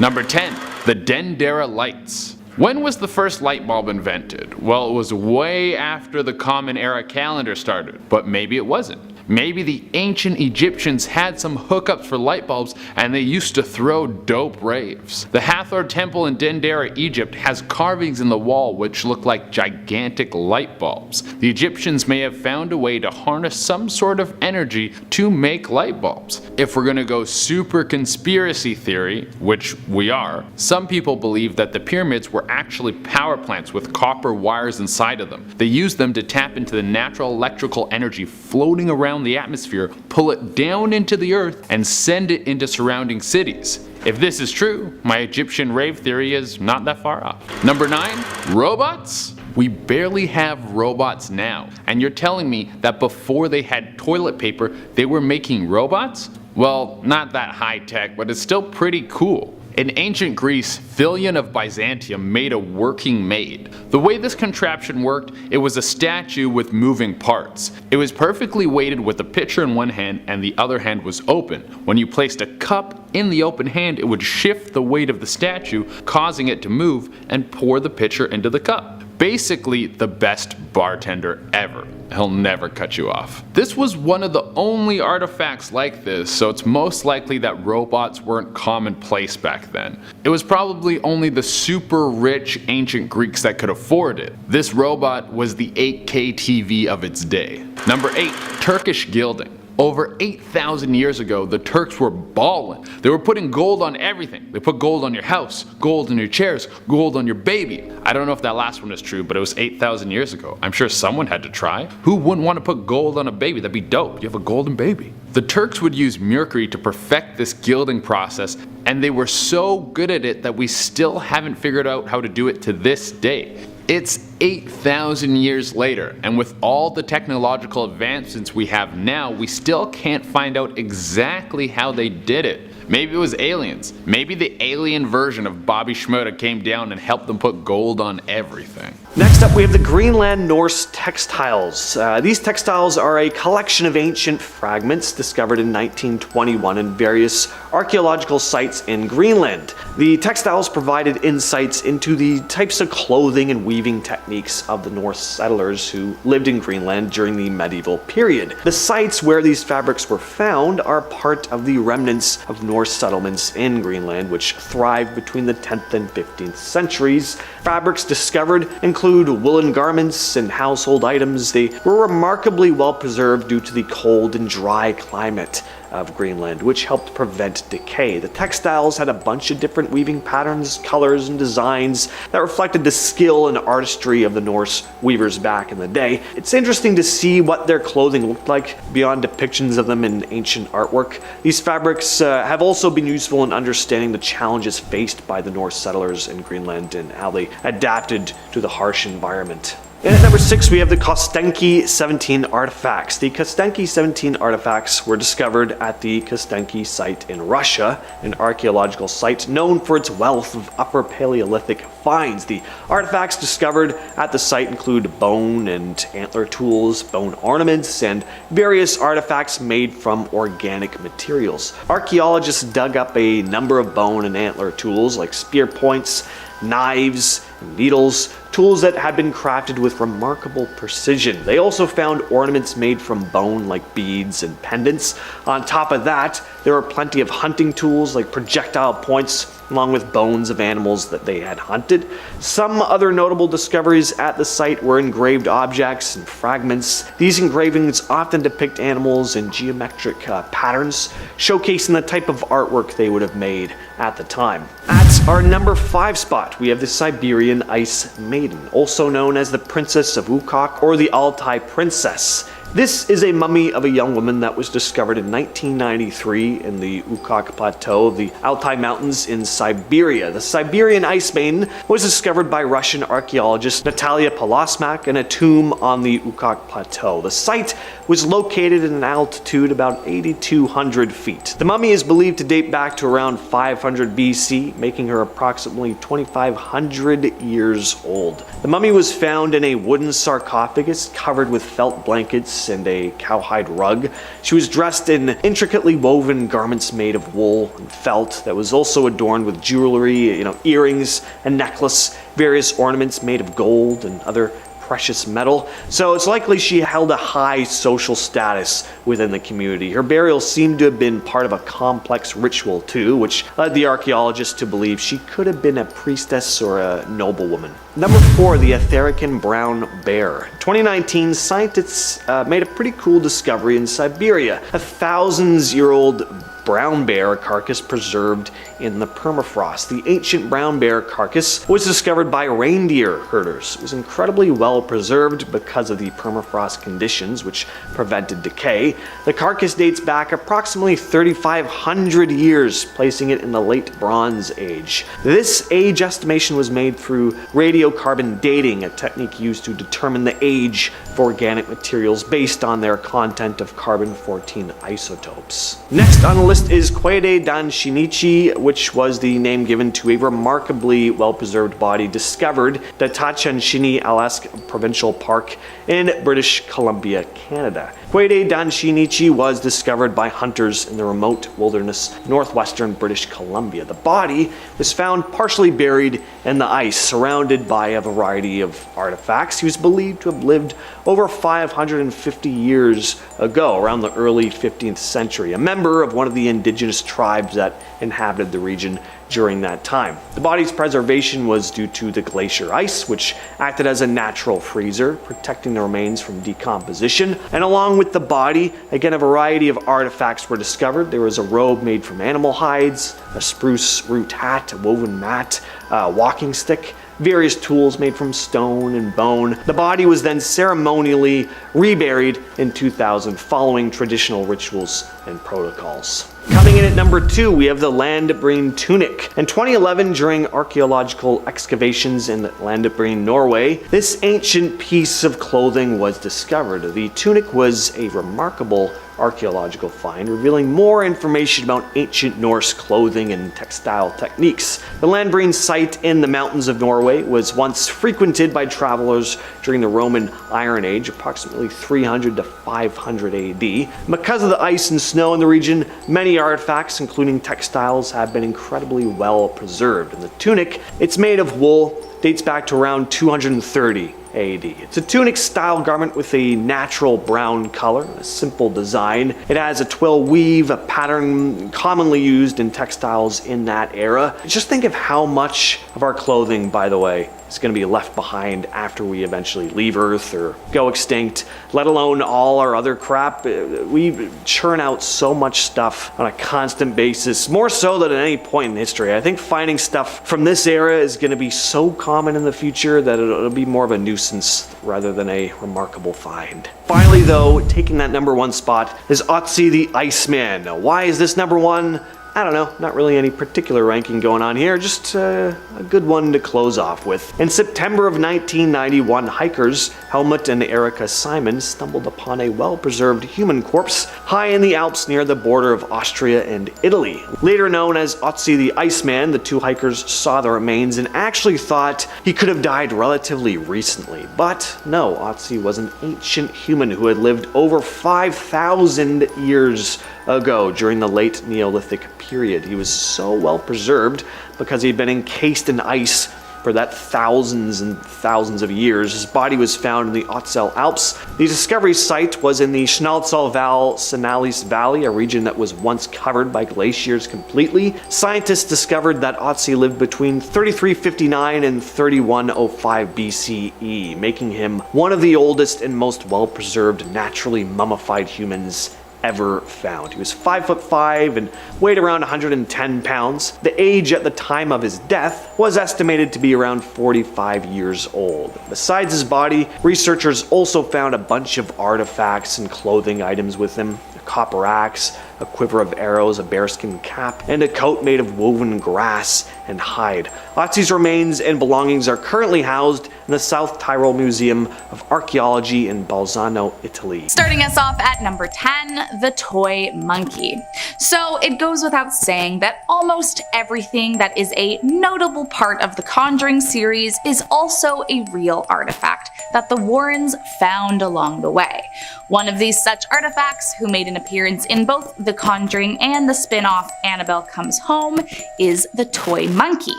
Number 10. The Dendera lights. When was the first light bulb invented? Well, it was way after the Common Era calendar started, but maybe it wasn't. Maybe the ancient Egyptians had some hookups for light bulbs and they used to throw dope raves. The Hathor Temple in Dendera, Egypt has carvings in the wall which look like gigantic light bulbs. The Egyptians may have found a way to harness some sort of energy to make light bulbs. If we're gonna go super conspiracy theory, which we are, some people believe that the pyramids were actually power plants with copper wires inside of them. They used them to tap into the natural electrical energy floating around the atmosphere, pull it down into the earth, and send it into surrounding cities. If this is true, my Egyptian rave theory is not that far off. Number 9. Robots? We barely have robots now, and you're telling me that before they had toilet paper, they were making robots? Well, not that high tech, but it's still pretty cool. In ancient Greece, Philion of Byzantium made a working maid. The way this contraption worked, it was a statue with moving parts. It was perfectly weighted with a pitcher in one hand and the other hand was open. When you placed a cup in the open hand, it would shift the weight of the statue, causing it to move and pour the pitcher into the cup. Basically the best bartender ever. He'll never cut you off. This was one of the only artifacts like this, so it's most likely that robots weren't commonplace back then. It was probably only the super rich ancient Greeks that could afford it. This robot was the 8K TV of its day. Number 8. Turkish gilding. Over 8,000 years ago, the Turks were ballin'. They were putting gold on everything. They put gold on your house, gold on your chairs, gold on your baby. I don't know if that last one is true, but it was 8,000 years ago. I'm sure someone had to try. Who wouldn't want to put gold on a baby? That'd be dope. You have a golden baby. The Turks would use mercury to perfect this gilding process, and they were so good at it that we still haven't figured out how to do it to this day. It's 8,000 years later, and with all the technological advancements we have now, we still can't find out exactly how they did it. Maybe it was aliens. Maybe the alien version of Bobby Schmurda came down and helped them put gold on everything. Next up we have the Greenland Norse textiles. These textiles are a collection of ancient fragments discovered in 1921 in various archaeological sites in Greenland. The textiles provided insights into the types of clothing and weaving techniques of the Norse settlers who lived in Greenland during the medieval period. The sites where these fabrics were found are part of the remnants of Norse settlements in Greenland which thrived between the 10th and 15th centuries. Fabrics discovered include woolen garments and household items. They were remarkably well preserved due to the cold and dry climate of Greenland, which helped prevent decay. The textiles had a bunch of different weaving patterns, colors, and designs that reflected the skill and artistry of the Norse weavers back in the day. It's interesting to see what their clothing looked like beyond depictions of them in ancient artwork. These fabrics have also been useful in understanding the challenges faced by the Norse settlers in Greenland and how they adapted to the harsh environment. And at number 6 we have the Kostenki 17 artifacts. The Kostenki 17 artifacts were discovered at the Kostenki site in Russia, an archaeological site known for its wealth of Upper Paleolithic finds. The artifacts discovered at the site include bone and antler tools, bone ornaments, and various artifacts made from organic materials. Archaeologists dug up a number of bone and antler tools like spear points, knives, and needles, tools that had been crafted with remarkable precision. They also found ornaments made from bone like beads and pendants. On top of that, there were plenty of hunting tools like projectile points, along with bones of animals that they had hunted. Some other notable discoveries at the site were engraved objects and fragments. These engravings often depict animals in geometric patterns, showcasing the type of artwork they would have made at the time. At our number 5 spot, we have the Siberian Ice Maiden, also known as the Princess of Ukok or the Altai Princess. This is a mummy of a young woman that was discovered in 1993 in the Ukok Plateau of the Altai Mountains in Siberia. The Siberian Ice Maiden was discovered by Russian archaeologist Natalia Polosmak in a tomb on the Ukok Plateau. The site was located at an altitude about 8,200 feet. The mummy is believed to date back to around 500 BC, making her approximately 2,500 years old. The mummy was found in a wooden sarcophagus covered with felt blankets boots and a cowhide rug. She was dressed in intricately woven garments made of wool and felt that was also adorned with jewelry, earrings, a necklace, various ornaments made of gold and other precious metal, so it's likely she held a high social status within the community. Her burial seemed to have been part of a complex ritual too, which led the archaeologists to believe she could have been a priestess or a noblewoman. Number 4, the Etherican brown bear. 2019, scientists made a pretty cool discovery in Siberia. A thousands-year-old brown bear carcass preserved in the permafrost. The ancient brown bear carcass was discovered by reindeer herders. It was incredibly well preserved because of the permafrost conditions, which prevented decay. The carcass dates back approximately 3,500 years, placing it in the late Bronze Age. This age estimation was made through radiocarbon dating, a technique used to determine the age of organic materials based on their content of carbon-14 isotopes. Next on the list is Quede Dan Shinichi, which was the name given to a remarkably well-preserved body discovered at the Tachansini-Alaska Provincial Park in British Columbia, Canada. Quede Dan Shinichi was discovered by hunters in the remote wilderness northwestern British Columbia. The body was found partially buried in the ice, surrounded by a variety of artifacts. He was believed to have lived over 550 years ago, around the early 15th century, a member of one of the indigenous tribes that inhabited the region during that time. The body's preservation was due to the glacier ice, which acted as a natural freezer, protecting the remains from decomposition. And along with the body, again, a variety of artifacts were discovered. There was a robe made from animal hides, a spruce root hat, a woven mat, a walking stick, various tools made from stone and bone. The body was then ceremonially reburied in 2000 following traditional rituals and protocols. Coming in at number 2, we have the Landbreen tunic. In 2011, during archaeological excavations in Landbreen, Norway, this ancient piece of clothing was discovered. The tunic was a remarkable archaeological find, revealing more information about ancient Norse clothing and textile techniques. The Landbreen site in the mountains of Norway was once frequented by travelers during the Roman Iron Age, approximately 300 to 500 AD. Because of the ice and snow in the region, many artifacts, including textiles, have been incredibly well preserved. And the tunic, it's made of wool, dates back to around 230 AD. It's a tunic-style garment with a natural brown color, a simple design. It has a twill weave, a pattern commonly used in textiles in that era. Just think of how much of our clothing, by the way, is going to be left behind after we eventually leave Earth or go extinct, let alone all our other crap. We churn out so much stuff on a constant basis, more so than at any point in history. I think finding stuff from this era is going to be so common in the future that it'll be more of a nuisance rather than a remarkable find. Finally though, taking that number 1 spot is Otzi the Iceman. Now, why is this number 1? I don't know, not really any particular ranking going on here, just a good one to close off with. In September of 1991, hikers Helmut and Erika Simon stumbled upon a well-preserved human corpse high in the Alps near the border of Austria and Italy. Later known as Otzi the Iceman, the two hikers saw the remains and actually thought he could have died relatively recently. But no, Otzi was an ancient human who had lived over 5,000 years ago during the late Neolithic period. He was so well preserved because he'd been encased in ice for that thousands and thousands of years. His body was found in the Ötztal Alps. The discovery site was in the Schnalzalval-Sanalis Valley, a region that was once covered by glaciers completely. Scientists discovered that Otzi lived between 3359 and 3105 BCE, making him one of the oldest and most well-preserved naturally mummified humans ever found. He was 5'5" and weighed around 110 pounds. The age at the time of his death was estimated to be around 45 years old. Besides his body, researchers also found a bunch of artifacts and clothing items with him. A copper axe, a quiver of arrows, a bearskin cap, and a coat made of woven grass and hide. Otzi's remains and belongings are currently housed in the South Tyrol Museum of Archaeology in Bolzano, Italy. Starting us off at number 10, the toy monkey. So it goes without saying that almost everything that is a notable part of the Conjuring series is also a real artifact. that the Warrens found along the way. One of these such artifacts, who made an appearance in both The Conjuring and the spin-off Annabelle Comes Home, is the toy monkey.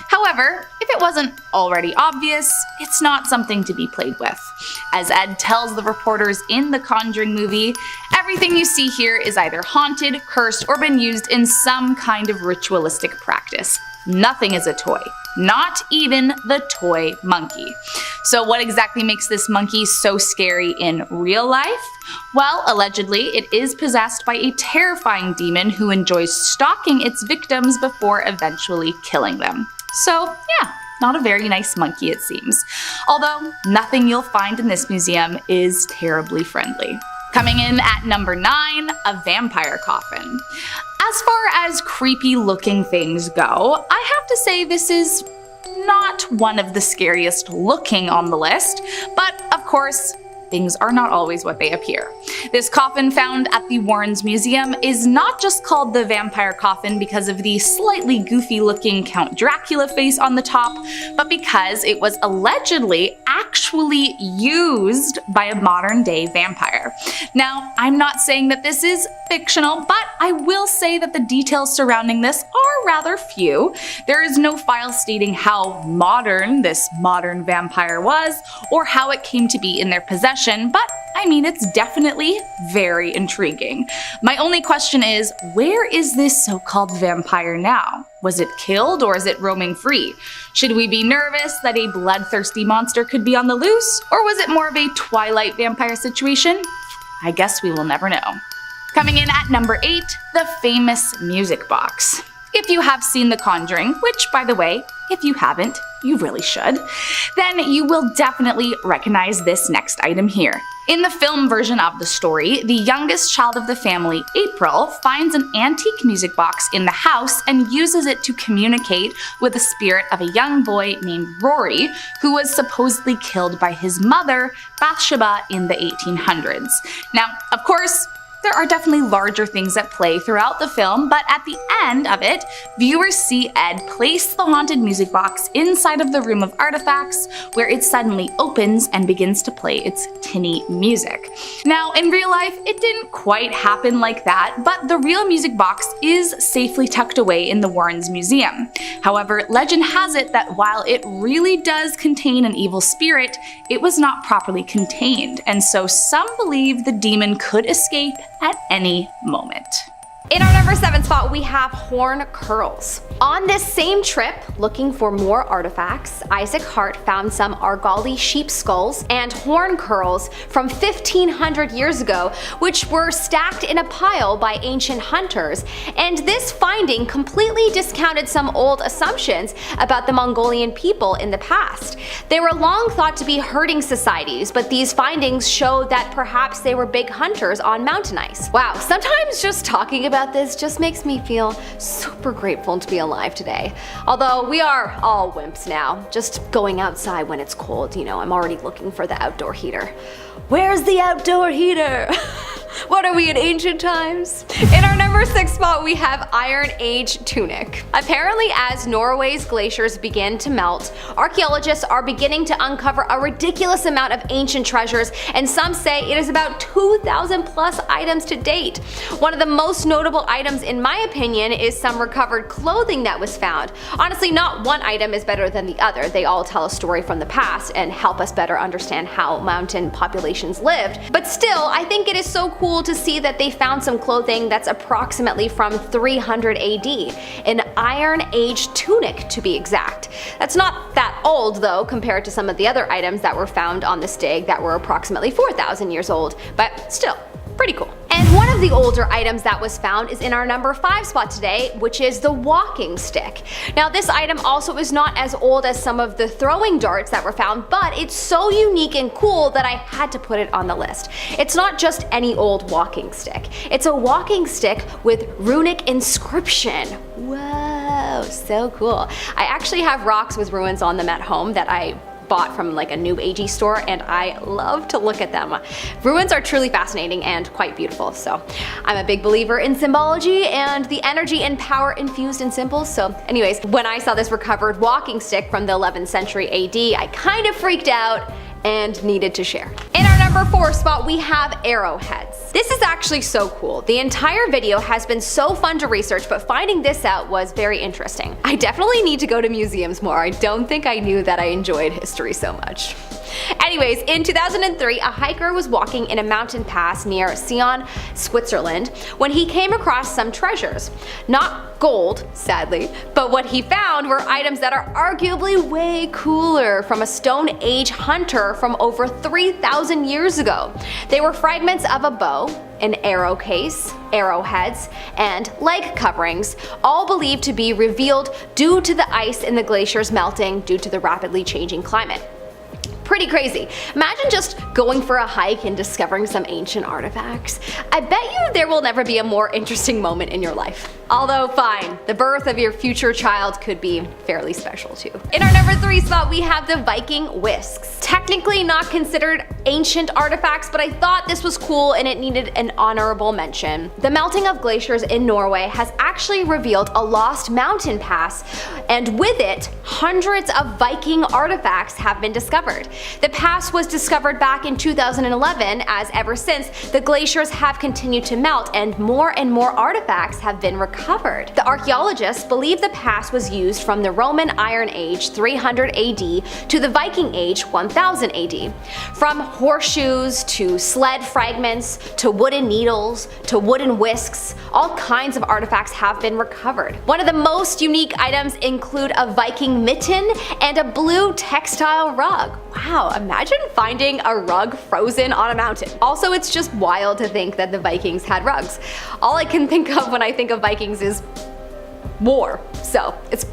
However, if it wasn't already obvious, it's not something to be played with. As Ed tells the reporters in the Conjuring movie, everything you see here is either haunted, cursed, or been used in some kind of ritualistic practice. Nothing is a toy, not even the toy monkey. So what exactly makes this monkey so scary in real life? Well, allegedly, it is possessed by a terrifying demon who enjoys stalking its victims before eventually killing them. So yeah, not a very nice monkey it seems. Although, nothing you'll find in this museum is terribly friendly. Coming in at number 9, a vampire coffin. As far as creepy looking things go, I have to say this is not one of the scariest looking on the list, but of course, things are not always what they appear. This coffin found at the Warrens Museum is not just called the vampire coffin because of the slightly goofy looking Count Dracula face on the top, but because it was allegedly actually used by a modern day vampire. Now, I'm not saying that this is fictional, but I will say that the details surrounding this are rather few. There is no file stating how modern this modern vampire was, or how it came to be in their possession, but I mean, it's definitely very intriguing. My only question is, where is this so-called vampire now? Was it killed, or is it roaming free? Should we be nervous that a bloodthirsty monster could be on the loose, or was it more of a Twilight vampire situation? I guess we will never know. Coming in at number 8, the famous music box. If you have seen The Conjuring, which by the way, if you haven't, you really should, then you will definitely recognize this next item here. In the film version of the story, the youngest child of the family, April, finds an antique music box in the house and uses it to communicate with the spirit of a young boy named Rory, who was supposedly killed by his mother, Bathsheba, in the 1800s. Now, of course, there are definitely larger things at play throughout the film, but at the end of it, viewers see Ed place the haunted music box inside of the room of artifacts, where it suddenly opens and begins to play its tinny music. Now, in real life, it didn't quite happen like that, but the real music box is safely tucked away in the Warrens Museum. However, legend has it that while it really does contain an evil spirit, it was not properly contained, and so some believe the demon could escape at any moment. In our number 7 spot, we have horn curls. On this same trip, looking for more artifacts, Isaac Hart found some Archaeology sheep skulls and horn curls from 1500 years ago, which were stacked in a pile by ancient hunters, and this finding completely discounted some old assumptions about the Mongolian people in the past. They were long thought to be herding societies, but these findings show that perhaps they were big hunters on mountain ice. Wow, sometimes just talking about this just makes me feel super grateful to be alive today. Although we are all wimps now, just going outside when it's cold, you know, I'm already looking for the outdoor heater. Where's the outdoor heater? What are we in ancient times? In our number 6 spot, we have Iron Age tunic. Apparently, as Norway's glaciers begin to melt, archaeologists are beginning to uncover a ridiculous amount of ancient treasures, and some say it is about 2,000 plus items to date. One of the most notable items, in my opinion, is some recovered clothing that was found. Honestly, not one item is better than the other. They all tell a story from the past and help us better understand how mountain populations lived. But still, I think it is so cool to see that they found some clothing that's approximately from 300 AD, an Iron Age tunic to be exact. That's not that old though compared to some of the other items that were found on this dig that were approximately 4,000 years old, but still, pretty cool. And one of the older items that was found is in our number 5 spot today, which is the walking stick. Now this item also is not as old as some of the throwing darts that were found, but it's so unique and cool that I had to put it on the list. It's not just any old walking stick. It's a walking stick with runic inscription. Whoa, so cool. I actually have rocks with ruins on them at home that I bought from like a new agey store, and I love to look at them. Ruins are truly fascinating and quite beautiful, so I'm a big believer in symbology and the energy and power infused in symbols. So anyways, when I saw this recovered walking stick from the 11th century AD, I kind of freaked out and needed to share. In our number 4 spot, we have arrowheads. This is actually so cool. The entire video has been so fun to research, but finding this out was very interesting. I definitely need to go to museums more. I don't think I knew that I enjoyed history so much. Anyways, in 2003, a hiker was walking in a mountain pass near Sion, Switzerland, when he came across some treasures. Not gold, sadly, but what he found were items that are arguably way cooler from a Stone Age hunter from over 3,000 years ago. They were fragments of a bow, an arrow case, arrowheads, and leg coverings, all believed to be revealed due to the ice in the glaciers melting due to the rapidly changing climate. Pretty crazy. Imagine just going for a hike and discovering some ancient artifacts. I bet you there will never be a more interesting moment in your life. Although fine, the birth of your future child could be fairly special too. In our number 3 spot, we have the Viking whisks. Technically not considered ancient artifacts, but I thought this was cool and it needed an honorable mention. The melting of glaciers in Norway has actually revealed a lost mountain pass, and with it, hundreds of Viking artifacts have been discovered. The pass was discovered back in 2011, as ever since, the glaciers have continued to melt and more artifacts have been recovered. The archaeologists believe the pass was used from the Roman Iron Age 300 AD to the Viking Age 1000 AD. From horseshoes to sled fragments to wooden needles to wooden whisks, all kinds of artifacts have been recovered. One of the most unique items include a Viking mitten and a blue textile rug. Wow, imagine finding a rug frozen on a mountain. Also, it's just wild to think that the Vikings had rugs. All I can think of when I think of Vikings is war, so it's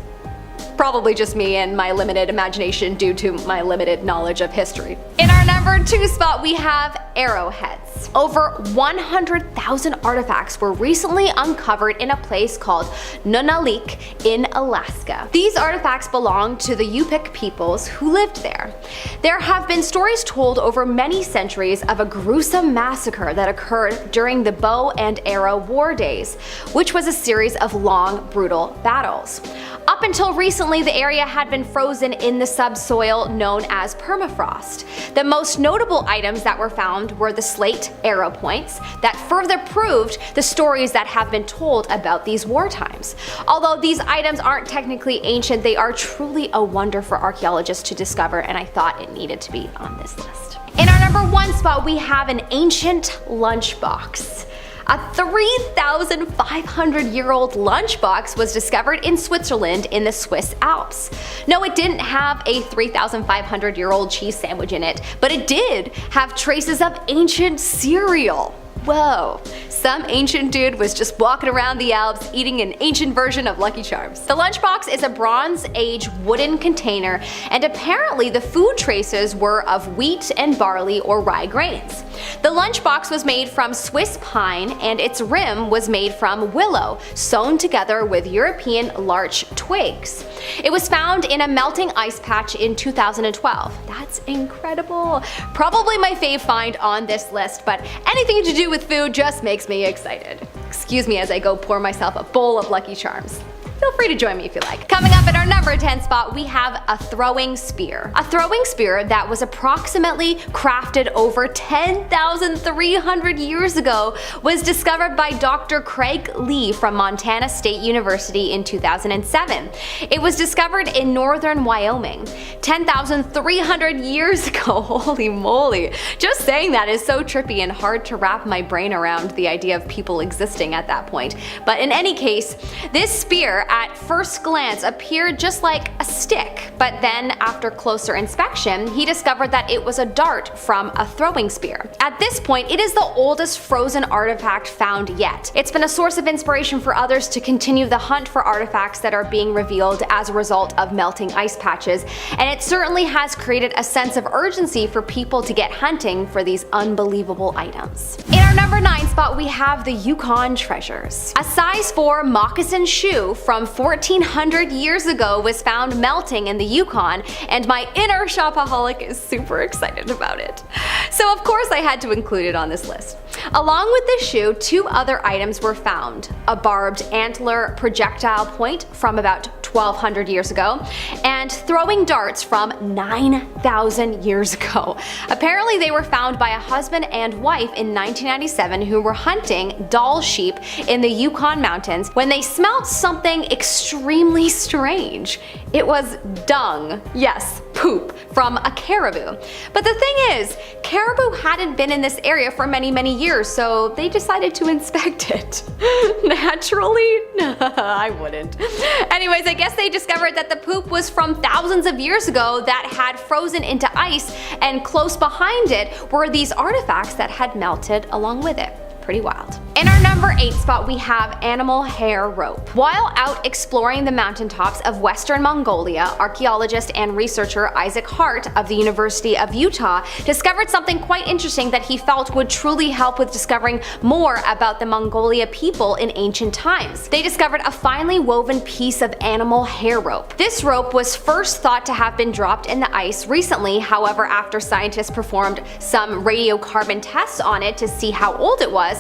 probably just me and my limited imagination due to my limited knowledge of history. In our number 2 spot, we have arrowheads. Over 100,000 artifacts were recently uncovered in a place called Nunavik in Alaska. These artifacts belong to the Yupik peoples who lived there. There have been stories told over many centuries of a gruesome massacre that occurred during the bow and arrow war days, which was a series of long, brutal battles. Up until recently, the area had been frozen in the subsoil known as permafrost. The most notable items that were found were the slate arrow points that further proved the stories that have been told about these war times. Although these items aren't technically ancient, they are truly a wonder for archaeologists to discover, and I thought it needed to be on this list. In our number 1 spot, we have an ancient lunchbox. A 3,500-year-old lunchbox was discovered in Switzerland in the Swiss Alps. No, it didn't have a 3,500-year-old cheese sandwich in it, but it did have traces of ancient cereal. Whoa, some ancient dude was just walking around the Alps eating an ancient version of Lucky Charms. The lunchbox is a Bronze Age wooden container, and apparently the food traces were of wheat and barley or rye grains. The lunchbox was made from Swiss pine, and its rim was made from willow, sewn together with European larch twigs. It was found in a melting ice patch in 2012. That's incredible. Probably my fave find on this list, but anything to do with food just makes me excited. Excuse me as I go pour myself a bowl of Lucky Charms. Feel free to join me if you like. Coming up at our number 10 spot, we have a throwing spear. A throwing spear that was approximately crafted over 10,300 years ago was discovered by Dr. Craig Lee from Montana State University in 2007. It was discovered in northern Wyoming. 10,300 years ago, holy moly. Just saying that is so trippy and hard to wrap my brain around the idea of people existing at that point. But in any case, this spear at first glance appeared just like a stick, but then after closer inspection, he discovered that it was a dart from a throwing spear. At this point, it is the oldest frozen artifact found yet. It's been a source of inspiration for others to continue the hunt for artifacts that are being revealed as a result of melting ice patches, and it certainly has created a sense of urgency for people to get hunting for these unbelievable items. In our number 9 spot, we have the Yukon treasures. A size 4 moccasin shoe from 1400 years ago was found melting in the Yukon, and my inner shopaholic is super excited about it. So of course I had to include it on this list. Along with the shoe, 2 other items were found. A barbed antler projectile point from about 1,200 years ago, and throwing darts from 9,000 years ago. Apparently they were found by a husband and wife in 1997 who were hunting Dall sheep in the Yukon mountains when they smelt something extremely strange. It was dung. Yes, poop from a caribou. But the thing is, caribou hadn't been in this area for many years, so they decided to inspect it. Naturally? I wouldn't. Anyways, I guess they discovered that the poop was from thousands of years ago that had frozen into ice, and close behind it were these artifacts that had melted along with it. Pretty wild. In our number 8 spot, we have animal hair rope. While out exploring the mountaintops of Western Mongolia, archaeologist and researcher Isaac Hart of the University of Utah discovered something quite interesting that he felt would truly help with discovering more about the Mongolia people in ancient times. They discovered a finely woven piece of animal hair rope. This rope was first thought to have been dropped in the ice recently. However, after scientists performed some radiocarbon tests on it to see how old it was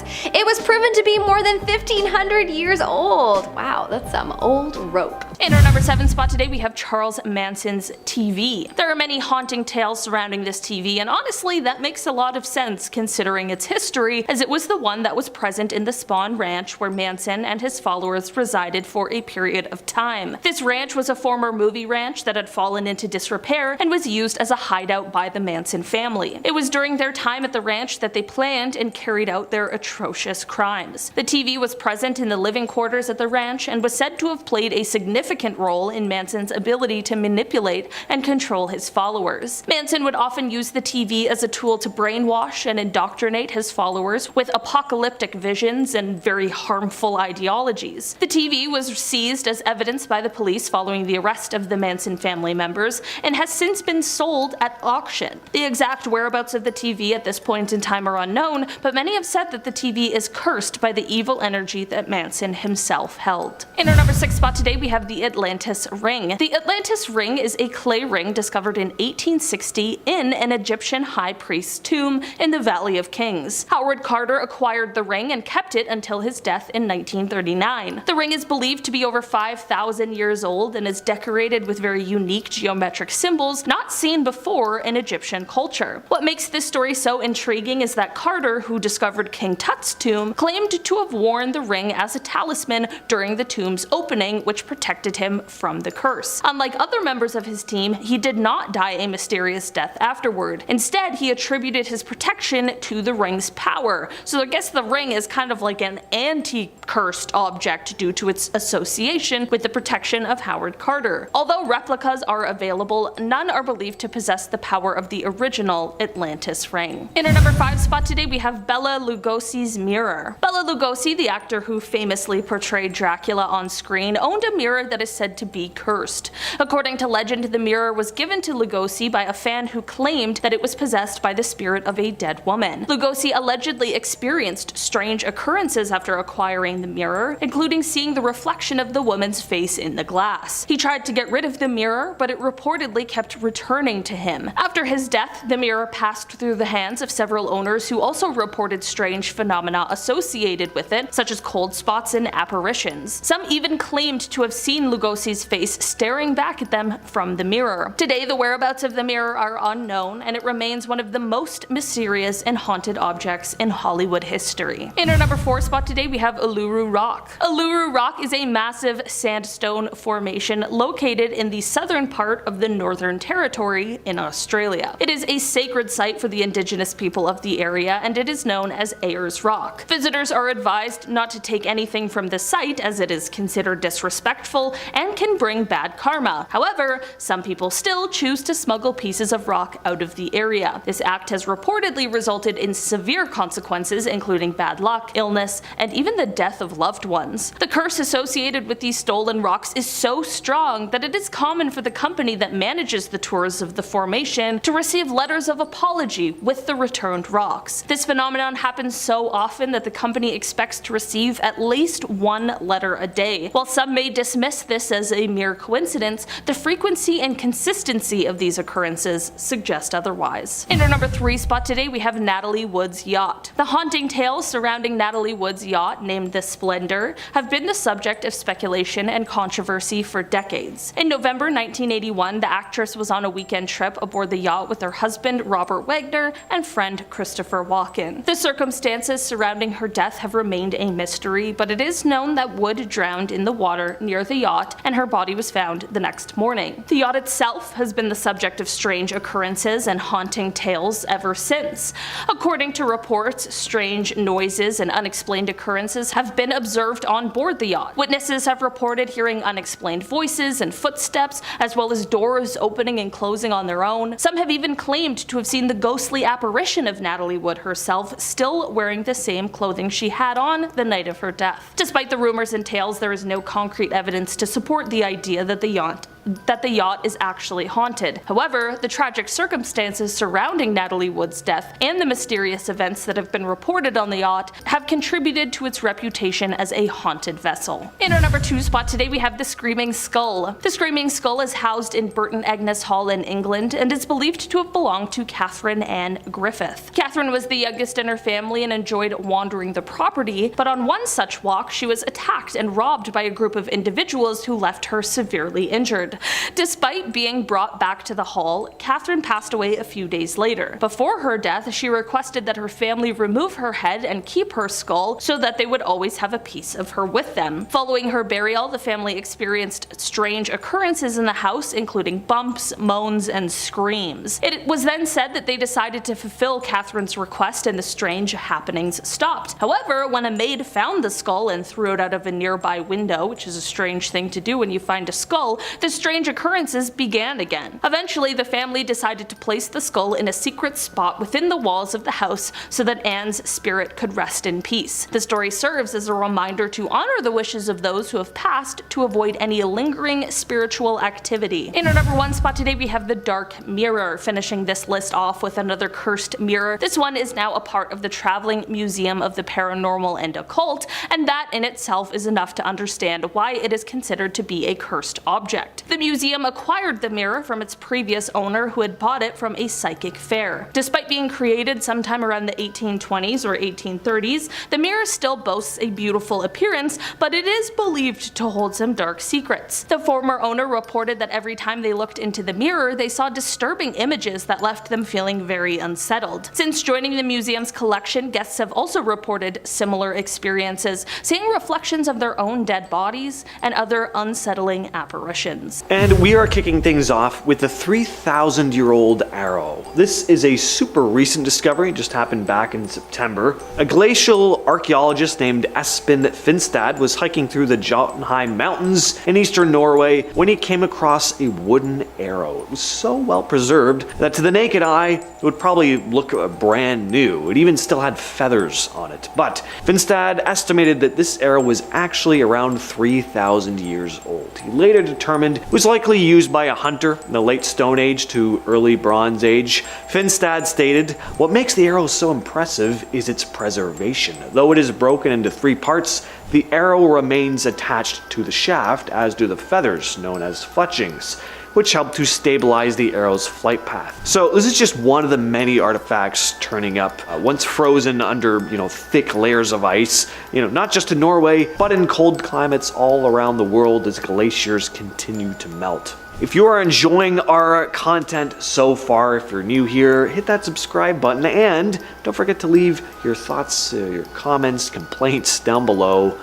proven to be more than 1,500 years old. Wow, that's some old rope. In our number 7 spot today, we have Charles Manson's TV. There are many haunting tales surrounding this TV, and honestly, that makes a lot of sense considering its history, as it was the one that was present in the Spawn Ranch where Manson and his followers resided for a period of time. This ranch was a former movie ranch that had fallen into disrepair and was used as a hideout by the Manson family. It was during their time at the ranch that they planned and carried out their atrocious crimes. The TV was present in the living quarters at the ranch and was said to have played a significant role in Manson's ability to manipulate and control his followers. Manson would often use the TV as a tool to brainwash and indoctrinate his followers with apocalyptic visions and very harmful ideologies. The TV was seized as evidence by the police following the arrest of the Manson family members and has since been sold at auction. The exact whereabouts of the TV at this point in time are unknown, but many have said that the TV is cursed by the evil energy that Manson himself held. In our number 6 spot today, we have the Atlantis Ring. The Atlantis Ring is a clay ring discovered in 1860 in an Egyptian high priest's tomb in the Valley of Kings. Howard Carter acquired the ring and kept it until his death in 1939. The ring is believed to be over 5,000 years old and is decorated with very unique geometric symbols not seen before in Egyptian culture. What makes this story so intriguing is that Carter, who discovered King Tut's tomb, claimed to have worn the ring as a talisman during the tomb's opening, which protected him from the curse. Unlike other members of his team, he did not die a mysterious death afterward. Instead, he attributed his protection to the ring's power. So I guess the ring is kind of like an anti-cursed object due to its association with the protection of Howard Carter. Although replicas are available, none are believed to possess the power of the original Atlantis ring. In our number 5 spot today, we have Bela Lugosi's mirror. Bela Lugosi, the actor who famously portrayed Dracula on screen, owned a mirror that is said to be cursed. According to legend, the mirror was given to Lugosi by a fan who claimed that it was possessed by the spirit of a dead woman. Lugosi allegedly experienced strange occurrences after acquiring the mirror, including seeing the reflection of the woman's face in the glass. He tried to get rid of the mirror, but it reportedly kept returning to him. After his death, the mirror passed through the hands of several owners who also reported strange phenomena associated with it, such as cold spots and apparitions. Some even claimed to have seen Lugosi's face staring back at them from the mirror. Today, the whereabouts of the mirror are unknown, and it remains one of the most mysterious and haunted objects in Hollywood history. In our number 4 spot today, we have Uluru Rock. Uluru Rock is a massive sandstone formation located in the southern part of the Northern Territory in Australia. It is a sacred site for the indigenous people of the area, and it is known as Ayers Rock. Visitors are advised not to take anything from the site as it is considered disrespectful and can bring bad karma. However, some people still choose to smuggle pieces of rock out of the area. This act has reportedly resulted in severe consequences, including bad luck, illness, and even the death of loved ones. The curse associated with these stolen rocks is so strong that it is common for the company that manages the tours of the formation to receive letters of apology with the returned rocks. This phenomenon happens so often that the company expects to receive at least one letter a day. While some may dismiss this as a mere coincidence, the frequency and consistency of these occurrences suggest otherwise. In our number 3 spot today, we have Natalie Wood's yacht. The haunting tales surrounding Natalie Wood's yacht, named the Splendor, have been the subject of speculation and controversy for decades. In November 1981, the actress was on a weekend trip aboard the yacht with her husband Robert Wagner and friend Christopher Walken. The circumstances surrounding her death have remained a mystery, but it is known that Wood drowned in the water near the yacht and her body was found the next morning. The yacht itself has been the subject of strange occurrences and haunting tales ever since. According to reports, strange noises and unexplained occurrences have been observed on board the yacht. Witnesses have reported hearing unexplained voices and footsteps, as well as doors opening and closing on their own. Some have even claimed to have seen the ghostly apparition of Natalie Wood herself, still wearing the same clothing she had on the night of her death. Despite the rumors and tales, there is no concrete evidence to support the idea that the yacht is actually haunted. However, the tragic circumstances surrounding Natalie Wood's death and the mysterious events that have been reported on the yacht have contributed to its reputation as a haunted vessel. In our number 2 spot today, we have the Screaming Skull. The Screaming Skull is housed in Burton Agnes Hall in England and is believed to have belonged to Catherine Anne Griffith. Catherine was the youngest in her family and enjoyed wandering the property, but on one such walk she was attacked and robbed by a group of individuals who left her severely injured. Despite being brought back to the hall, Catherine passed away a few days later. Before her death, she requested that her family remove her head and keep her skull so that they would always have a piece of her with them. Following her burial, the family experienced strange occurrences in the house, including bumps, moans, and screams. It was then said that they decided to fulfill Catherine's request and the strange happenings stopped. However, when a maid found the skull and threw it out of a nearby window, which is a strange thing to do when you find a skull, the strange occurrences began again. Eventually, the family decided to place the skull in a secret spot within the walls of the house so that Anne's spirit could rest in peace. The story serves as a reminder to honor the wishes of those who have passed to avoid any lingering spiritual activity. In our number 1 spot today, we have the Dark Mirror, finishing this list off with another cursed mirror. This one is now a part of the Traveling Museum of the Paranormal and Occult, and that in itself is enough to understand why it is considered to be a cursed object. The museum acquired the mirror from its previous owner, who had bought it from a psychic fair. Despite being created sometime around the 1820s or 1830s, the mirror still boasts a beautiful appearance, but it is believed to hold some dark secrets. The former owner reported that every time they looked into the mirror, they saw disturbing images that left them feeling very unsettled. Since joining the museum's collection, guests have also reported similar experiences, seeing reflections of their own dead bodies and other unsettling apparitions. And we are kicking things off with the 3,000-year-old arrow. This is a super recent discovery, just happened back in September. A glacial archaeologist named Espen Finstad was hiking through the Jotunheim Mountains in eastern Norway when he came across a wooden arrow. It was so well preserved that to the naked eye, it would probably look brand new. It even still had feathers on it. But Finstad estimated that this arrow was actually around 3,000 years old. He later determined it was likely used by a hunter in the late Stone Age to early Bronze Age. Finstad stated, "What makes the arrow so impressive is its preservation. Though it is broken into 3 parts, the arrow remains attached to the shaft, as do the feathers, known as fletchings, which help to stabilize the arrow's flight path." So this is just one of the many artifacts turning up, once frozen under, thick layers of ice, not just in Norway, but in cold climates all around the world as glaciers continue to melt. If you are enjoying our content so far, if you're new here, hit that subscribe button and don't forget to leave your thoughts, your comments, complaints down below.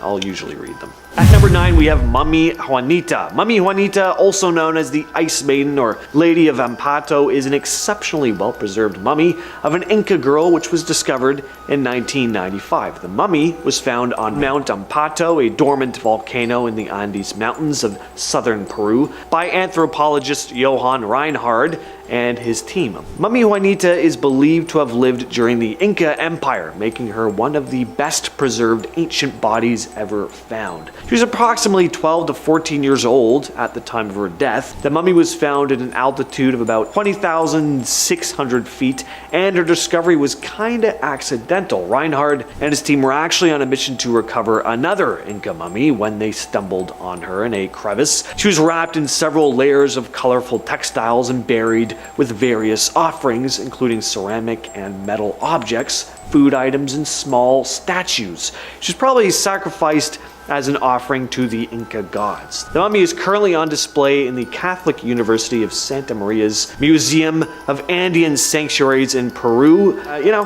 I'll usually read them. At number 9, we have Mummy Juanita. Mummy Juanita, also known as the Ice Maiden or Lady of Ampato, is an exceptionally well-preserved mummy of an Inca girl which was discovered in 1995. The mummy was found on Mount Ampato, a dormant volcano in the Andes Mountains of southern Peru, by anthropologist Johann Reinhard and his team. Mummy Juanita is believed to have lived during the Inca Empire, making her one of the best preserved ancient bodies ever found. She was approximately 12 to 14 years old at the time of her death. The mummy was found at an altitude of about 20,600 feet, and her discovery was kinda accidental. Reinhard and his team were actually on a mission to recover another Inca mummy when they stumbled on her in a crevice. She was wrapped in several layers of colorful textiles and buried with various offerings, including ceramic and metal objects, food items, and small statues. She was probably sacrificed as an offering to the Inca gods. The mummy is currently on display in the Catholic University of Santa Maria's Museum of Andean Sanctuaries in Peru.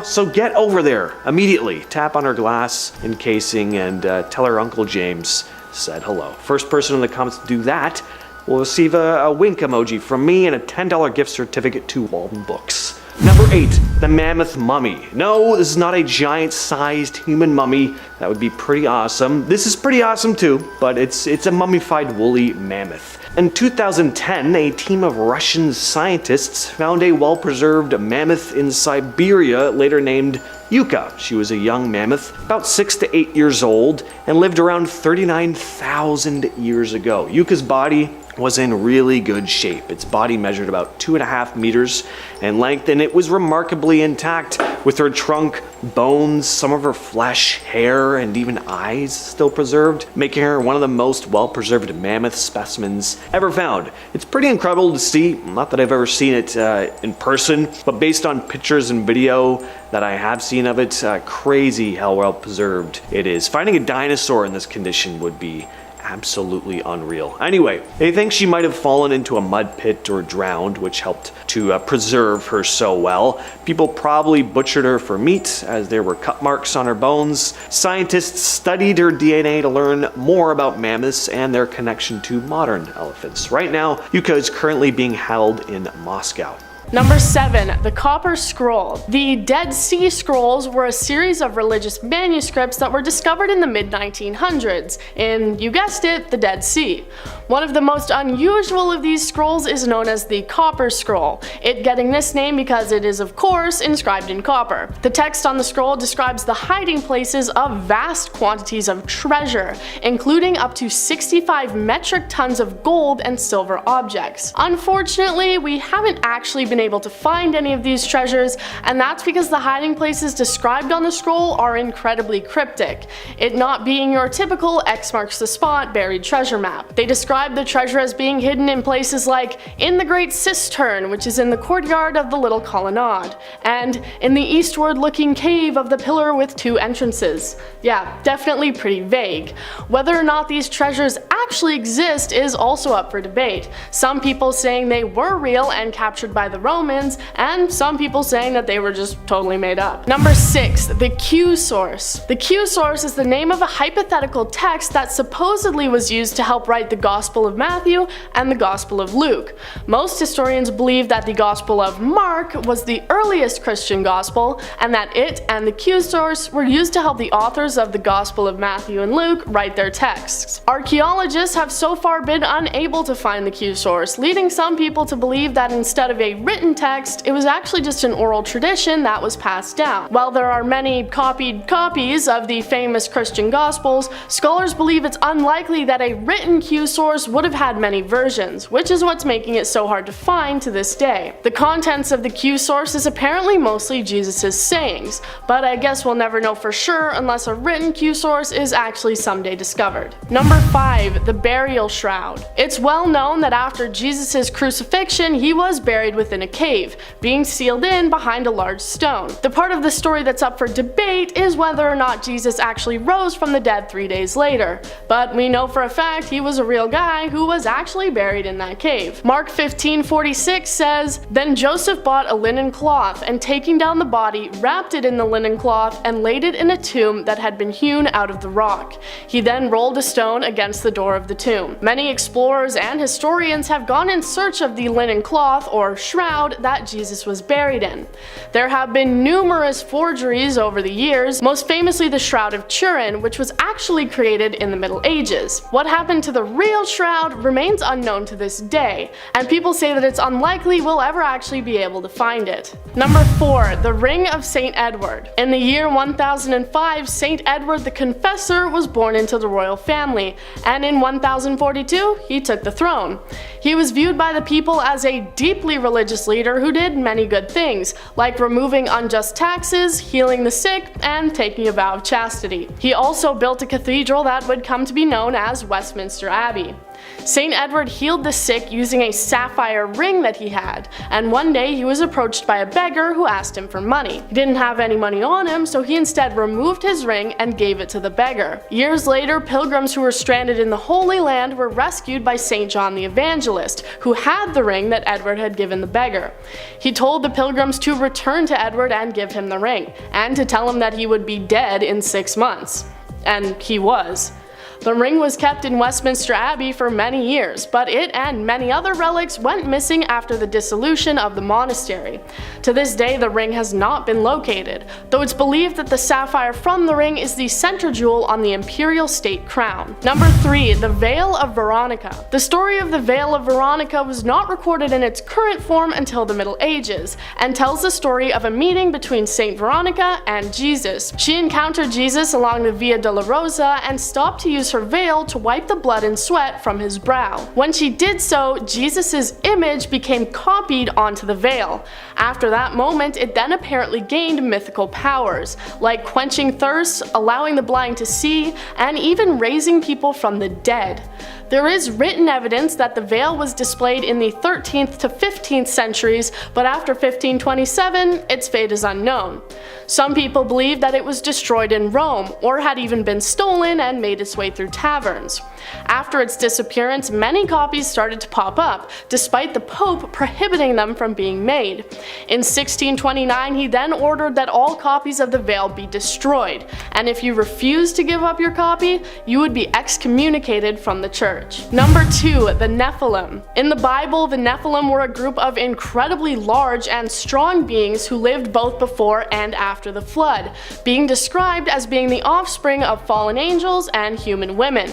So get over there immediately. Tap on her glass encasing and tell her Uncle James said hello. First person in the comments to do that will receive a wink emoji from me and a $10 gift certificate to Walden Books. Number 8, the Mammoth Mummy. No, this is not a giant-sized human mummy. That would be pretty awesome. This is pretty awesome too, but it's a mummified woolly mammoth. In 2010, a team of Russian scientists found a well-preserved mammoth in Siberia, later named Yuka. She was a young mammoth, about 6 to 8 years old, and lived around 39,000 years ago. Yuka's body was in really good shape. Its body measured about 2.5 meters in length, and it was remarkably intact, with her trunk, bones, some of her flesh, hair, and even eyes still preserved, making her one of the most well-preserved mammoth specimens ever found. It's pretty incredible to see, not that I've ever seen it in person, but based on pictures and video that I have seen of it, crazy how well preserved it is. Finding a dinosaur in this condition would be absolutely unreal. Anyway, they think she might have fallen into a mud pit or drowned, which helped to preserve her so well. People probably butchered her for meat, as there were cut marks on her bones. Scientists studied her DNA to learn more about mammoths and their connection to modern elephants. Right now, Yuka is currently being held in Moscow. Number 7, the Copper Scroll. The Dead Sea Scrolls were a series of religious manuscripts that were discovered in the mid-1900s in, you guessed it, the Dead Sea. One of the most unusual of these scrolls is known as the Copper Scroll, it getting this name because it is, of course, inscribed in copper. The text on the scroll describes the hiding places of vast quantities of treasure, including up to 65 metric tons of gold and silver objects. Unfortunately, we haven't actually been able to find any of these treasures, and that's because the hiding places described on the scroll are incredibly cryptic, it not being your typical X marks the spot buried treasure map. They describe the treasure as being hidden in places like in the Great Cistern, which is in the courtyard of the Little Colonnade, and in the eastward looking cave of the Pillar with 2 entrances. Yeah, definitely pretty vague. Whether or not these treasures actually exist is also up for debate. Some people saying they were real and captured by the Romans, and some people saying that they were just totally made up. Number 6, the Q source. The Q source is the name of a hypothetical text that supposedly was used to help write the Gospel of Matthew and the Gospel of Luke. Most historians believe that the Gospel of Mark was the earliest Christian gospel, and that it and the Q source were used to help the authors of the Gospel of Matthew and Luke write their texts. Archaeologists have so far been unable to find the Q source, leading some people to believe that instead of a written text, it was actually just an oral tradition that was passed down. While there are many copied copies of the famous Christian Gospels, scholars believe it's unlikely that a written Q source would have had many versions, which is what's making it so hard to find to this day. The contents of the Q source is apparently mostly Jesus' sayings, but I guess we'll never know for sure unless a written Q source is actually someday discovered. Number 5, the burial shroud. It's well known that after Jesus' crucifixion, he was buried within a cave, being sealed in behind a large stone. The part of the story that's up for debate is whether or not Jesus actually rose from the dead 3 days later, but we know for a fact he was a real guy who was actually buried in that cave. Mark 15:46 says, "Then Joseph bought a linen cloth, and taking down the body, wrapped it in the linen cloth, and laid it in a tomb that had been hewn out of the rock. He then rolled a stone against the door of the tomb." Many explorers and historians have gone in search of the linen cloth, or shroud, that Jesus was buried in. There have been numerous forgeries over the years, most famously the Shroud of Turin, which was actually created in the Middle Ages. What happened to the real shroud remains unknown to this day, and people say that it's unlikely we'll ever actually be able to find it. Number 4. The Ring of St. Edward. In the year 1005, St. Edward the Confessor was born into the royal family, and in 1042, he took the throne. He was viewed by the people as a deeply religious leader who did many good things, like removing unjust taxes, healing the sick, and taking a vow of chastity. He also built a cathedral that would come to be known as Westminster Abbey. St. Edward healed the sick using a sapphire ring that he had, and one day he was approached by a beggar who asked him for money. He didn't have any money on him, so he instead removed his ring and gave it to the beggar. Years later, pilgrims who were stranded in the Holy Land were rescued by St. John the Evangelist, who had the ring that Edward had given the beggar. He told the pilgrims to return to Edward and give him the ring, and to tell him that he would be dead in 6 months. And he was. The ring was kept in Westminster Abbey for many years, but it and many other relics went missing after the dissolution of the monastery. To this day, the ring has not been located, though it's believed that the sapphire from the ring is the center jewel on the imperial state crown. Number 3. The Veil of Veronica. The story of the Veil of Veronica was not recorded in its current form until the Middle Ages, and tells the story of a meeting between Saint Veronica and Jesus. She encountered Jesus along the Via Dolorosa and stopped to use her veil to wipe the blood and sweat from his brow. When she did so, Jesus' image became copied onto the veil. After that moment, it then apparently gained mythical powers, like quenching thirst, allowing the blind to see, and even raising people from the dead. There is written evidence that the veil was displayed in the 13th to 15th centuries, but after 1527, its fate is unknown. Some people believe that it was destroyed in Rome, or had even been stolen and made its way through taverns. After its disappearance, many copies started to pop up, despite the Pope prohibiting them from being made. In 1629, he then ordered that all copies of the veil be destroyed, and if you refused to give up your copy, you would be excommunicated from the church. Number 2. The Nephilim. In the Bible, the Nephilim were a group of incredibly large and strong beings who lived both before and after the flood, being described as being the offspring of fallen angels and human women.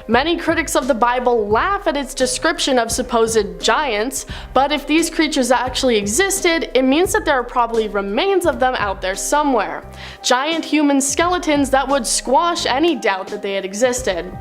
Many critics of the Bible laugh at its description of supposed giants, but if these creatures actually existed, it means that there are probably remains of them out there somewhere. Giant human skeletons that would squash any doubt that they had existed.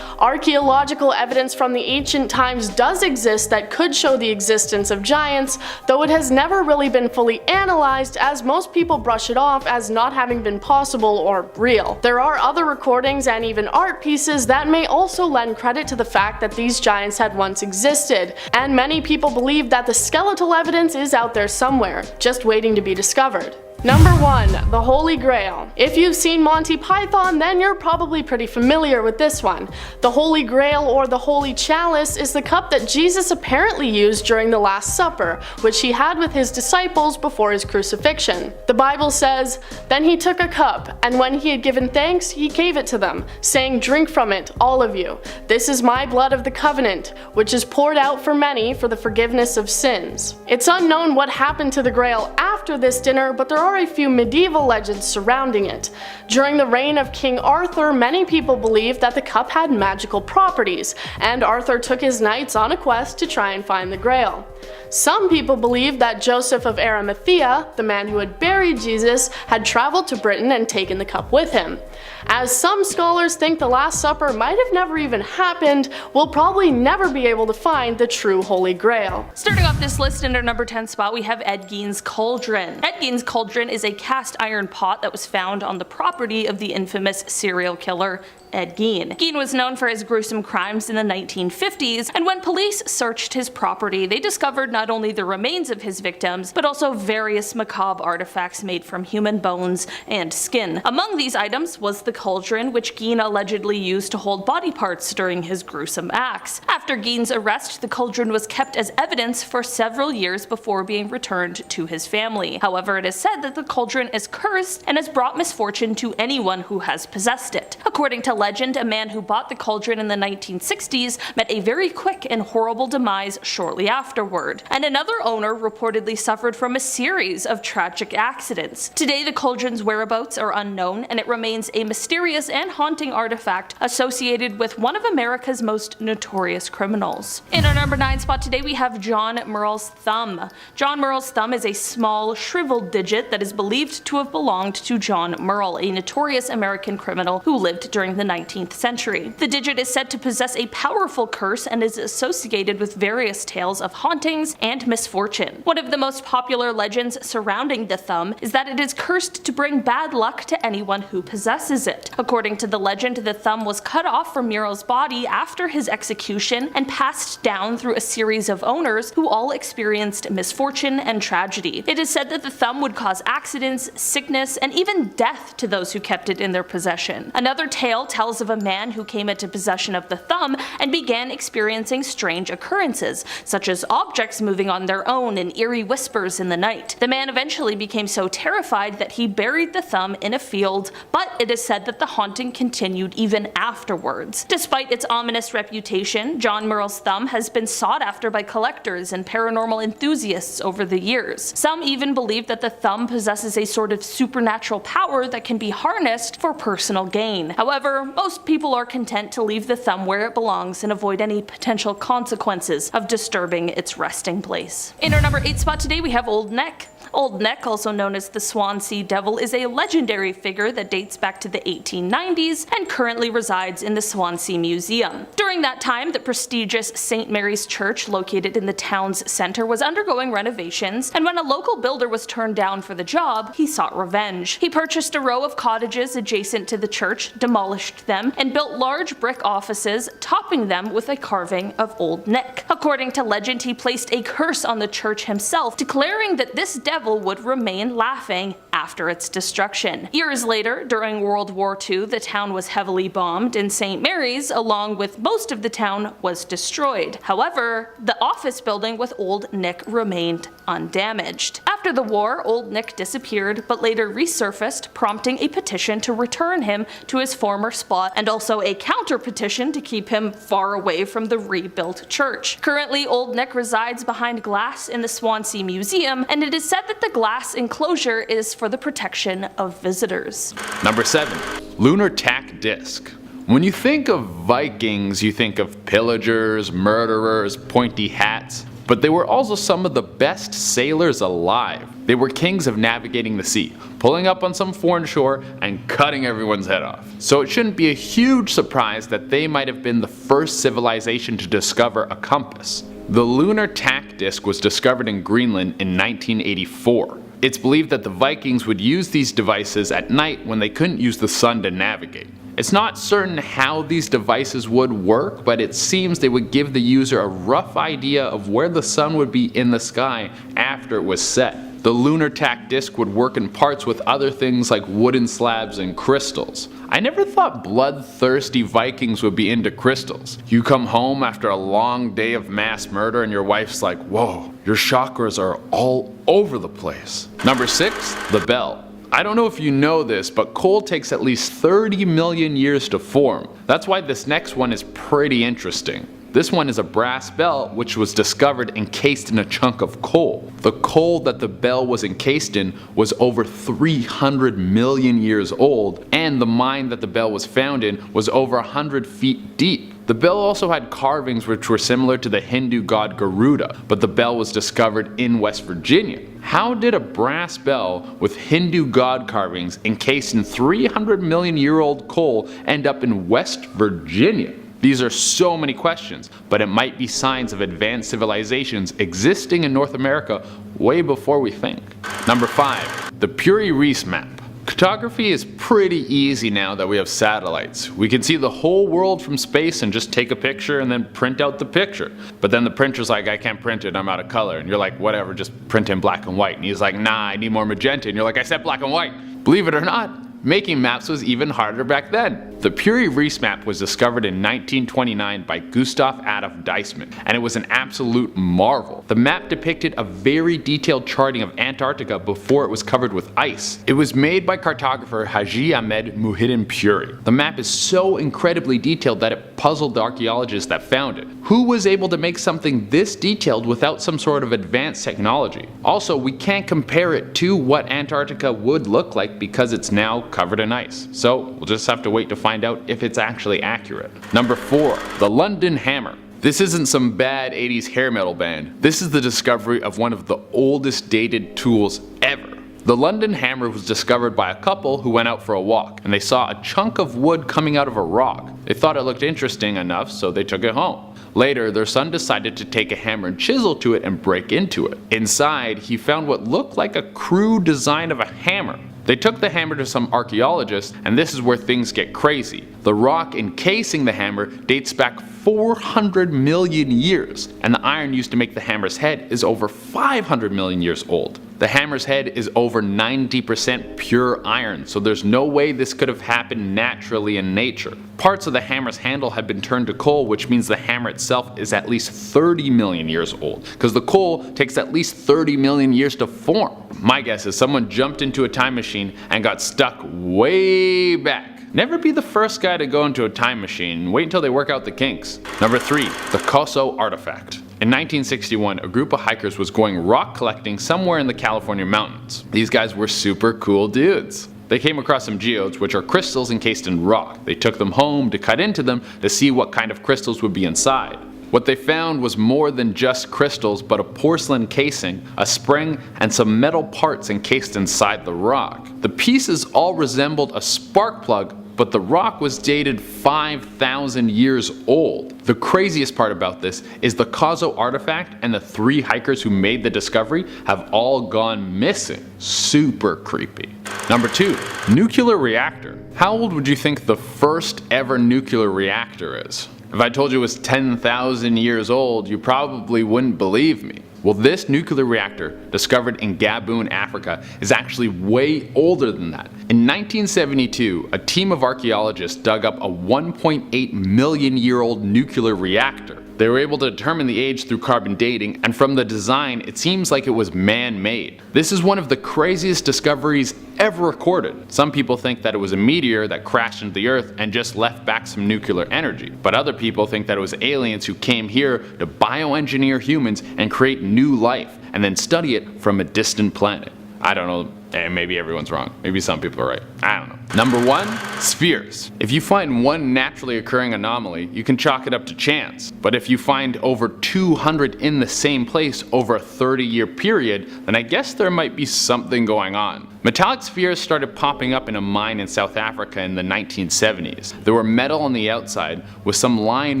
Archaeological evidence from the ancient times does exist that could show the existence of giants, though it has never really been fully analyzed, as most people brush it off as not having been possible or real. There are other recordings and even art pieces that may also lend credit to the fact that these giants had once existed, and many people believe that the skeletal evidence is out there somewhere, just waiting to be discovered. Number 1. The Holy Grail. If you've seen Monty Python, then you're probably pretty familiar with this one. The Holy Grail, or the Holy Chalice, is the cup that Jesus apparently used during the Last Supper, which he had with his disciples before his crucifixion. The Bible says, "Then he took a cup, and when he had given thanks, he gave it to them, saying, 'Drink from it, all of you. This is my blood of the covenant, which is poured out for many for the forgiveness of sins.'" It's unknown what happened to the Grail after this dinner, but there are a few medieval legends surrounding it. During the reign of King Arthur, many people believed that the cup had magical properties, and Arthur took his knights on a quest to try and find the Grail. Some people believe that Joseph of Arimathea, the man who had buried Jesus, had traveled to Britain and taken the cup with him. As some scholars think the Last Supper might have never even happened, we'll probably never be able to find the true Holy Grail. Starting off this list in our number 10 spot, we have Ed Gein's Cauldron. Ed Gein's Cauldron is a cast iron pot that was found on the property of the infamous serial killer Ed Gein. Gein was known for his gruesome crimes in the 1950s, and when police searched his property, they discovered not only the remains of his victims, but also various macabre artifacts made from human bones and skin. Among these items was the cauldron, which Gein allegedly used to hold body parts during his gruesome acts. After Gein's arrest, the cauldron was kept as evidence for several years before being returned to his family. However, it is said that that the cauldron is cursed and has brought misfortune to anyone who has possessed it. According to legend, a man who bought the cauldron in the 1960s met a very quick and horrible demise shortly afterward, and another owner reportedly suffered from a series of tragic accidents. Today, the cauldron's whereabouts are unknown, and it remains a mysterious and haunting artifact associated with one of America's most notorious criminals. In our number 9 spot today, we have John Murrell's thumb. John Murrell's thumb is a small, shriveled digit that is believed to have belonged to John Murrell, a notorious American criminal who lived during the 19th century. The digit is said to possess a powerful curse and is associated with various tales of hauntings and misfortune. One of the most popular legends surrounding the thumb is that it is cursed to bring bad luck to anyone who possesses it. According to the legend, the thumb was cut off from Murrell's body after his execution and passed down through a series of owners who all experienced misfortune and tragedy. It is said that the thumb would cause accidents, sickness, and even death to those who kept it in their possession. Another tale tells of a man who came into possession of the thumb and began experiencing strange occurrences, such as objects moving on their own and eerie whispers in the night. The man eventually became so terrified that he buried the thumb in a field, but it is said that the haunting continued even afterwards. Despite its ominous reputation, John Murrell's thumb has been sought after by collectors and paranormal enthusiasts over the years. Some even believe that the thumb possesses a sort of supernatural power that can be harnessed for personal gain. However, most people are content to leave the thumb where it belongs and avoid any potential consequences of disturbing its resting place. In our number 8 spot today, we have Old Nick. Old Nick, also known as the Swansea Devil, is a legendary figure that dates back to the 1890s and currently resides in the Swansea Museum. During that time, the prestigious St. Mary's Church located in the town's centre was undergoing renovations, and when a local builder was turned down for the job, he sought revenge. He purchased a row of cottages adjacent to the church, demolished them, and built large brick offices, topping them with a carving of Old Nick. According to legend, he placed a curse on the church himself, declaring that this devil would remain laughing after its destruction. Years later, during World War II, the town was heavily bombed and St. Mary's, along with most of the town, was destroyed. However, the office building with Old Nick remained undamaged. After the war, Old Nick disappeared, but later resurfaced, prompting a petition to return him to his former spot, and also a counter petition to keep him far away from the rebuilt church. Currently, Old Nick resides behind glass in the Swansea Museum, and it is said that the glass enclosure is for the protection of visitors. Number 7. Lunar Tack Disc. When you think of Vikings, you think of pillagers, murderers, pointy hats, but they were also some of the best sailors alive. They were kings of navigating the sea, pulling up on some foreign shore and cutting everyone's head off. So it shouldn't be a huge surprise that they might have been the first civilization to discover a compass. The lunar tack disc was discovered in Greenland in 1984. It's believed that the Vikings would use these devices at night when they couldn't use the sun to navigate. It's not certain how these devices would work, but it seems they would give the user a rough idea of where the sun would be in the sky after it was set. The lunar tack disc would work in parts with other things like wooden slabs and crystals. I never thought bloodthirsty Vikings would be into crystals. You come home after a long day of mass murder and your wife's like, whoa, your chakras are all over the place. Number 6, the bell. I don't know if you know this, but coal takes at least 30 million years to form. That's why this next one is pretty interesting. This one is a brass bell which was discovered encased in a chunk of coal. The coal that the bell was encased in was over 300 million years old, and the mine that the bell was found in was over 100 feet deep. The bell also had carvings which were similar to the Hindu god Garuda, but the bell was discovered in West Virginia. How did a brass bell with Hindu god carvings encased in 300 million year old coal end up in West Virginia? These are so many questions, but it might be signs of advanced civilizations existing in North America way before we think. Number 5. The Puri-Reis map. Cartography is pretty easy now that we have satellites. We can see the whole world from space and just take a picture and then print out the picture. But then the printer's like, I can't print it, I'm out of color. And you're like, whatever, just print in black and white. And he's like, nah, I need more magenta. And you're like, I said black and white. Believe it or not, making maps was even harder back then. The Puri Reis map was discovered in 1929 by Gustav Adolf Deismann, and it was an absolute marvel. The map depicted a very detailed charting of Antarctica before it was covered with ice. It was made by cartographer Haji Ahmed Muhyiddin Puri. The map is so incredibly detailed that it puzzled the archaeologists that found it. Who was able to make something this detailed without some sort of advanced technology? Also, we can't compare it to what Antarctica would look like because it's now covered in ice. So we'll just have to wait to find out if it's actually accurate. Number 4. The London Hammer. This isn't some bad 80s hair metal band. This is the discovery of one of the oldest dated tools ever. The London Hammer was discovered by a couple who went out for a walk, and they saw a chunk of wood coming out of a rock. They thought it looked interesting enough, so they took it home. Later, their son decided to take a hammer and chisel to it and break into it. Inside, he found what looked like a crude design of a hammer. They took the hammer to some archaeologists, and this is where things get crazy. The rock encasing the hammer dates back 400 million years, and the iron used to make the hammer's head is over 500 million years old. The hammer's head is over 90% pure iron, so there's no way this could have happened naturally in nature. Parts of the hammer's handle have been turned to coal, which means the hammer itself is at least 30 million years old, because the coal takes at least 30 million years to form. My guess is someone jumped into a time machine and got stuck way back. Never be the first guy to go into a time machine, wait until they work out the kinks. Number 3. The Coso Artifact. In 1961, a group of hikers was going rock collecting somewhere in the California mountains. These guys were super cool dudes. They came across some geodes, which are crystals encased in rock. They took them home to cut into them to see what kind of crystals would be inside. What they found was more than just crystals, but a porcelain casing, a spring, and some metal parts encased inside the rock. The pieces all resembled a spark plug, but the rock was dated 5,000 years old. The craziest part about this is the Coso artifact and the 3 hikers who made the discovery have all gone missing. Super creepy. Number 2. Nuclear reactor. How old would you think the first ever nuclear reactor is? If I told you it was 10,000 years old, you probably wouldn't believe me. Well, this nuclear reactor, discovered in Gabon, Africa, is actually way older than that. In 1972, a team of archaeologists dug up a 1.8 million year old nuclear reactor. They were able to determine the age through carbon dating, and from the design, it seems like it was man-made. This is one of the craziest discoveries ever recorded. Some people think that it was a meteor that crashed into the Earth and just left back some nuclear energy. But other people think that it was aliens who came here to bioengineer humans and create new life, and then study it from a distant planet. I don't know. Maybe everyone's wrong. Maybe some people are right. I don't know. Number 1. Spheres. If you find one naturally occurring anomaly, you can chalk it up to chance. But if you find over 200 in the same place over a 30-year period, then I guess there might be something going on. Metallic spheres started popping up in a mine in South Africa in the 1970s. They were metal on the outside with some line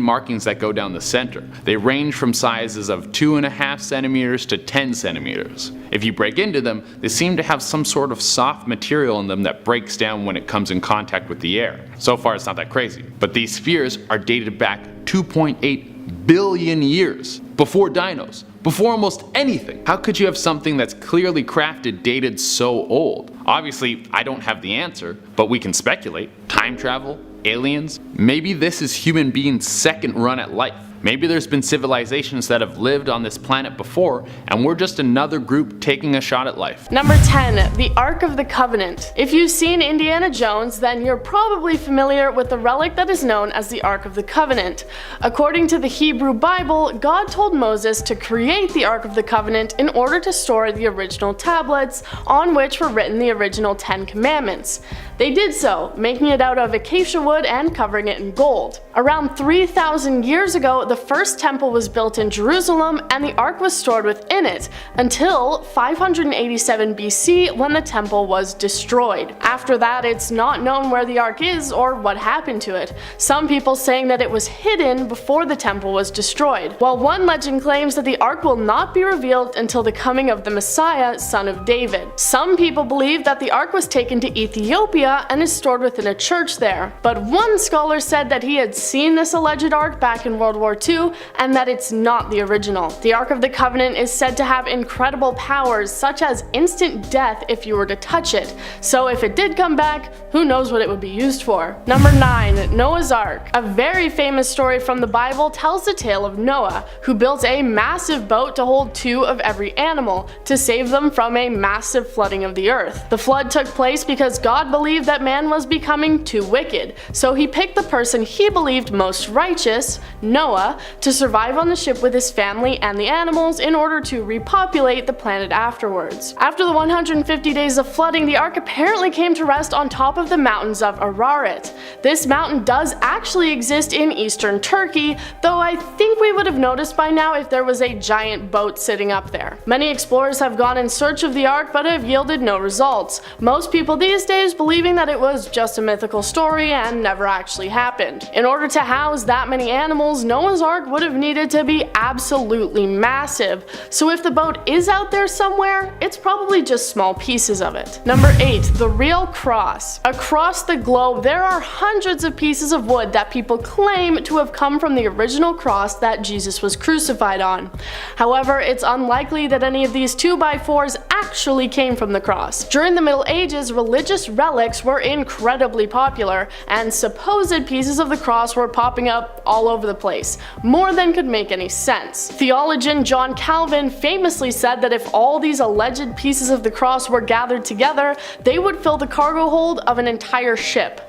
markings that go down the center. They range from sizes of 2.5 centimeters to 10 centimeters. If you break into them, they seem to have some sort of soft material in them that breaks down when it comes in contact with the air. So far it's not that crazy. But these spheres are dated back 2.8 billion years. Before dinos. Before almost anything. How could you have something that's clearly crafted dated so old? Obviously, I don't have the answer, but we can speculate. Time travel? Aliens? Maybe this is human beings' second run at life. Maybe there's been civilizations that have lived on this planet before, and we're just another group taking a shot at life. Number 10. The Ark of the Covenant. If you've seen Indiana Jones, then you're probably familiar with the relic that is known as the Ark of the Covenant. According to the Hebrew Bible, God told Moses to create the Ark of the Covenant in order to store the original tablets on which were written the original 10 Commandments. They did so, making it out of acacia wood and covering it in gold. Around 3,000 years ago, the first temple was built in Jerusalem and the Ark was stored within it until 587 BC when the temple was destroyed. After that, it's not known where the Ark is or what happened to it. Some people saying that it was hidden before the temple was destroyed, while one legend claims that the Ark will not be revealed until the coming of the Messiah, son of David. Some people believe that the Ark was taken to Ethiopia and is stored within a church there, but one scholar said that he had seen this alleged Ark back in World War II, and that it's not the original. The Ark of the Covenant is said to have incredible powers, such as instant death if you were to touch it, so if it did come back, who knows what it would be used for. Number 9. Noah's Ark. A very famous story from the Bible tells the tale of Noah, who built a massive boat to hold 2 of every animal, to save them from a massive flooding of the earth. The flood took place because God believed that man was becoming too wicked, so he picked the person he believed most righteous, Noah, to survive on the ship with his family and the animals in order to repopulate the planet afterwards. After the 150 days of flooding, the ark apparently came to rest on top of the mountains of Ararat. This mountain does actually exist in eastern Turkey, though I think we would have noticed by now if there was a giant boat sitting up there. Many explorers have gone in search of the ark but have yielded no results, most people these days believing that it was just a mythical story and never actually happened. In order to house that many animals, Noah's Ark would have needed to be absolutely massive, so if the boat is out there somewhere, it's probably just small pieces of it. Number 8. The real cross. Across the globe, there are hundreds of pieces of wood that people claim to have come from the original cross that Jesus was crucified on. However, it's unlikely that any of these 2x4s actually came from the cross. During the Middle Ages, religious relics were incredibly popular, and supposed pieces of the cross were popping up all over the place, more than could make any sense. Theologian John Calvin famously said that if all these alleged pieces of the cross were gathered together, they would fill the cargo hold of an entire ship.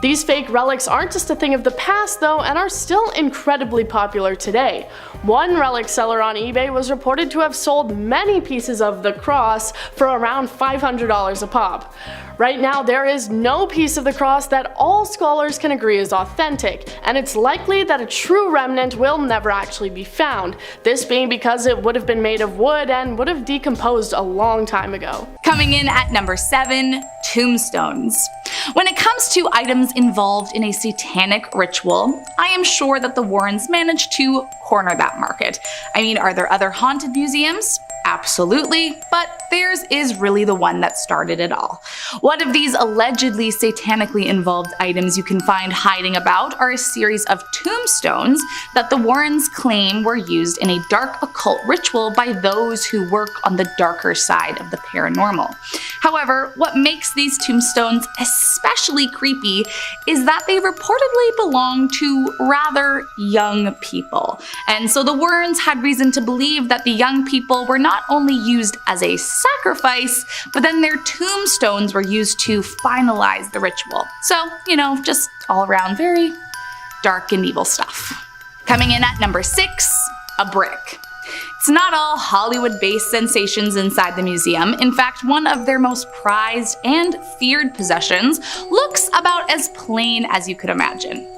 These fake relics aren't just a thing of the past though, and are still incredibly popular today. One relic seller on eBay was reported to have sold many pieces of the cross for around $500 a pop. Right now, there is no piece of the cross that all scholars can agree is authentic, and it's likely that a true remnant will never actually be found, this being because it would have been made of wood and would have decomposed a long time ago. Coming in at number 7, tombstones. When it comes to items involved in a satanic ritual, I am sure that the Warrens managed to corner that market. I mean, are there other haunted museums? Absolutely, but theirs is really the one that started it all. One of these allegedly satanically involved items you can find hiding about are a series of tombstones that the Warrens claim were used in a dark occult ritual by those who work on the darker side of the paranormal. However, what makes these tombstones especially creepy is that they reportedly belong to rather young people, and so the Warrens had reason to believe that the young people were not only used as a sacrifice, but then their tombstones were used to finalize the ritual. So, you know, just all around very dark and evil stuff. Coming in at number 6, a brick. It's not all Hollywood-based sensations inside the museum. In fact, one of their most prized and feared possessions looks about as plain as you could imagine.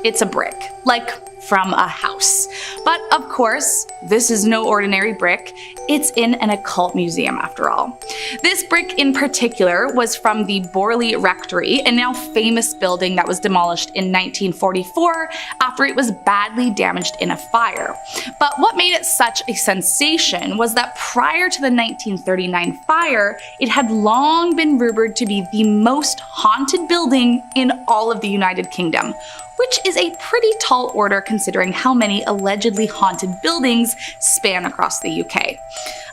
It's a brick, like from a house. But of course, this is no ordinary brick. It's in an occult museum after all. This brick in particular was from the Borley Rectory, a now famous building that was demolished in 1944 after it was badly damaged in a fire. But what made it such a sensation was that prior to the 1939 fire, it had long been rumored to be the most haunted building in all of the United Kingdom, which is a pretty tall order considering how many allegedly haunted buildings span across the UK.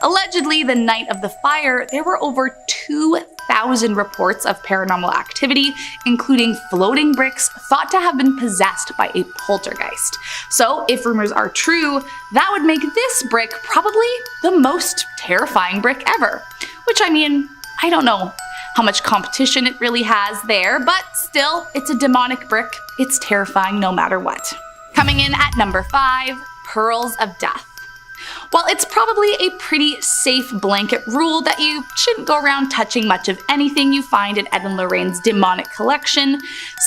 Allegedly, the night of the fire, there were over 2,000 reports of paranormal activity, including floating bricks thought to have been possessed by a poltergeist. So, if rumors are true, that would make this brick probably the most terrifying brick ever. Which, I mean, I don't know how much competition it really has there, but still, it's a demonic brick. It's terrifying no matter what. Coming in at number 5, pearls of death. While it's probably a pretty safe blanket rule that you shouldn't go around touching much of anything you find in Ed and Lorraine's demonic collection,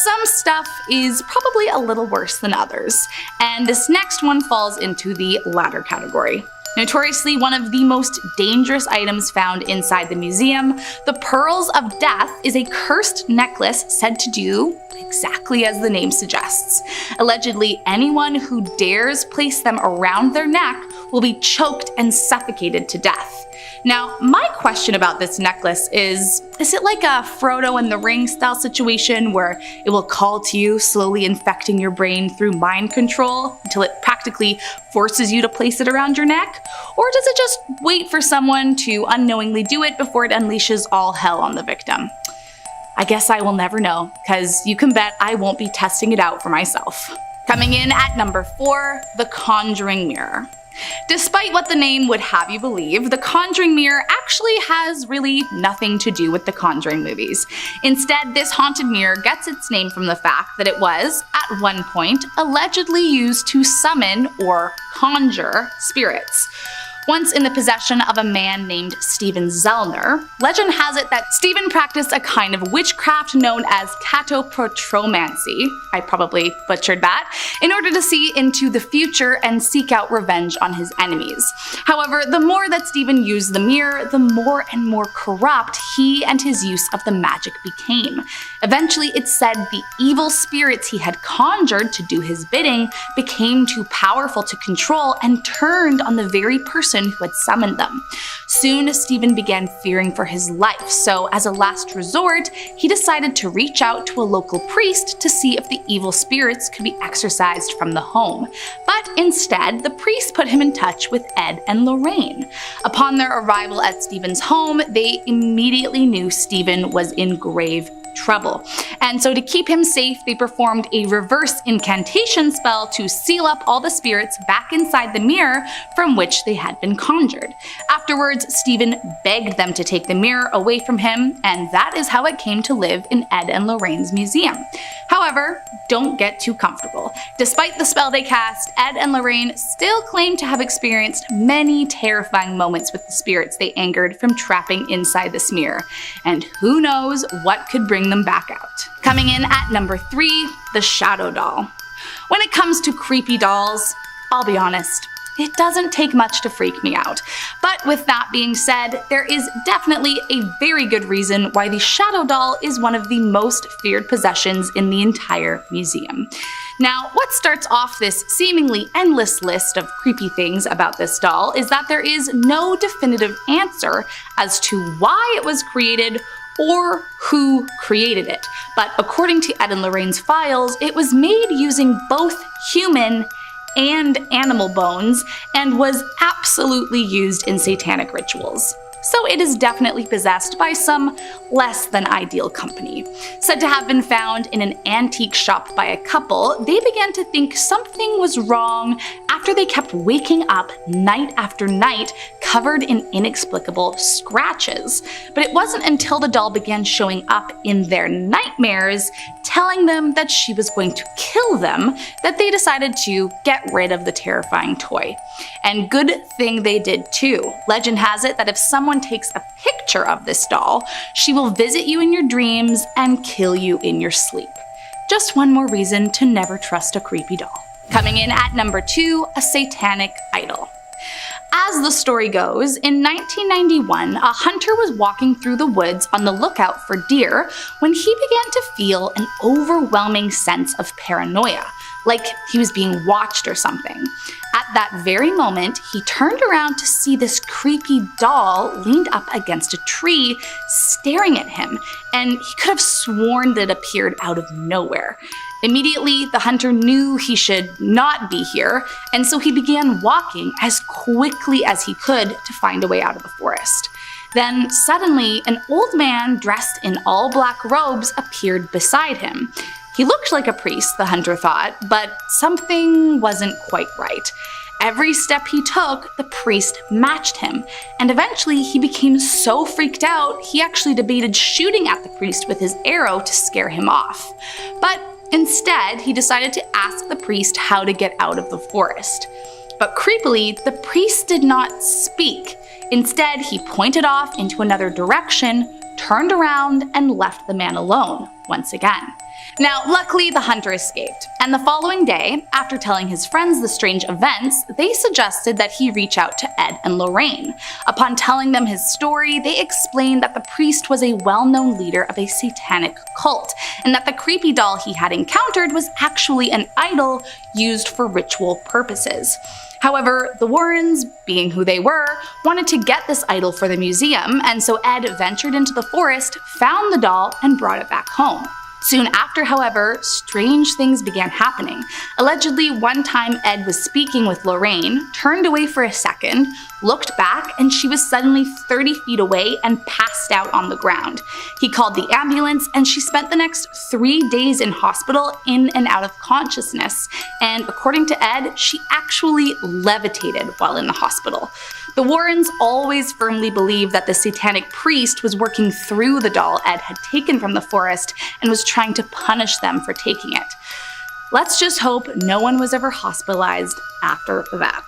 some stuff is probably a little worse than others, and this next one falls into the latter category. Notoriously one of the most dangerous items found inside the museum, the Pearls of Death is a cursed necklace said to do exactly as the name suggests. Allegedly, anyone who dares place them around their neck will be choked and suffocated to death. Now, my question about this necklace is it like a Frodo and the Ring style situation where it will call to you, slowly infecting your brain through mind control until it practically forces you to place it around your neck? Or does it just wait for someone to unknowingly do it before it unleashes all hell on the victim? I guess I will never know, because you can bet I won't be testing it out for myself. Coming in at number 4, the Conjuring Mirror. Despite what the name would have you believe, the Conjuring Mirror actually has really nothing to do with the Conjuring movies. Instead, this haunted mirror gets its name from the fact that it was, at one point, allegedly used to summon or conjure spirits. Once in the possession of a man named Stephen Zellner, legend has it that Stephen practiced a kind of witchcraft known as catoprotromancy, I probably butchered that, in order to see into the future and seek out revenge on his enemies. However, the more that Stephen used the mirror, the more and more corrupt he and his use of the magic became. Eventually, it's said the evil spirits he had conjured to do his bidding became too powerful to control and turned on the very person who had summoned them. Soon, Stephen began fearing for his life, so as a last resort, he decided to reach out to a local priest to see if the evil spirits could be exorcised from the home. But instead, the priest put him in touch with Ed and Lorraine. Upon their arrival at Stephen's home, they immediately knew Stephen was in grave trouble. And so to keep him safe, they performed a reverse incantation spell to seal up all the spirits back inside the mirror from which they had been conjured. Afterwards, Stephen begged them to take the mirror away from him, and that is how it came to live in Ed and Lorraine's museum. However, don't get too comfortable. Despite the spell they cast, Ed and Lorraine still claim to have experienced many terrifying moments with the spirits they angered from trapping inside this mirror. And who knows what could bring them back out. Coming in at number 3, the Shadow Doll. When it comes to creepy dolls, I'll be honest, it doesn't take much to freak me out. But with that being said, there is definitely a very good reason why the Shadow Doll is one of the most feared possessions in the entire museum. Now, what starts off this seemingly endless list of creepy things about this doll is that there is no definitive answer as to why it was created or who created it. But according to Ed and Lorraine's files, it was made using both human and animal bones and was absolutely used in satanic rituals. So it is definitely possessed by some less than ideal company. Said to have been found in an antique shop by a couple, they began to think something was wrong after they kept waking up night after night covered in inexplicable scratches. But it wasn't until the doll began showing up in their nightmares, telling them that she was going to kill them, that they decided to get rid of the terrifying toy. And good thing they did too. Legend has it that if someone takes a picture of this doll, she will visit you in your dreams and kill you in your sleep. Just one more reason to never trust a creepy doll. Coming in at number 2, a satanic idol. As the story goes, in 1991, a hunter was walking through the woods on the lookout for deer when he began to feel an overwhelming sense of paranoia, like he was being watched or something. At that very moment, he turned around to see this creepy doll leaned up against a tree, staring at him, and he could have sworn that it appeared out of nowhere. Immediately, the hunter knew he should not be here, and so he began walking as quickly as he could to find a way out of the forest. Then, suddenly, an old man dressed in all black robes appeared beside him. He looked like a priest, the hunter thought, but something wasn't quite right. Every step he took, the priest matched him, and eventually he became so freaked out, he actually debated shooting at the priest with his arrow to scare him off. But instead, he decided to ask the priest how to get out of the forest. But creepily, the priest did not speak. Instead, he pointed off into another direction, turned around, and left the man alone, once again. Now, luckily, the hunter escaped, and the following day, after telling his friends the strange events, they suggested that he reach out to Ed and Lorraine. Upon telling them his story, they explained that the priest was a well-known leader of a satanic cult, and that the creepy doll he had encountered was actually an idol used for ritual purposes. However, the Warrens, being who they were, wanted to get this idol for the museum, and so Ed ventured into the forest, found the doll, and brought it back home. Soon after, however, strange things began happening. Allegedly, one time Ed was speaking with Lorraine, turned away for a second, looked back, and she was suddenly 30 feet away and passed out on the ground. He called the ambulance, and she spent the next 3 days in hospital in and out of consciousness. And according to Ed, she actually levitated while in the hospital. The Warrens always firmly believed that the satanic priest was working through the doll Ed had taken from the forest and was trying to punish them for taking it. Let's just hope no one was ever hospitalized after that.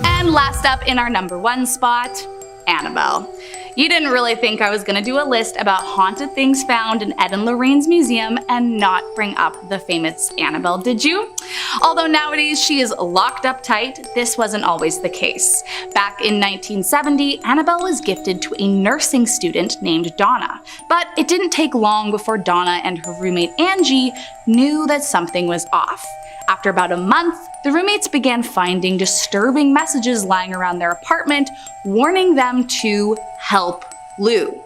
And last up in our number 1 spot, Annabelle. You didn't really think I was gonna do a list about haunted things found in Ed and Lorraine's museum and not bring up the famous Annabelle, did you? Although nowadays she is locked up tight, this wasn't always the case. Back in 1970, Annabelle was gifted to a nursing student named Donna. But it didn't take long before Donna and her roommate Angie knew that something was off. After about a month, the roommates began finding disturbing messages lying around their apartment, warning them to help Lou.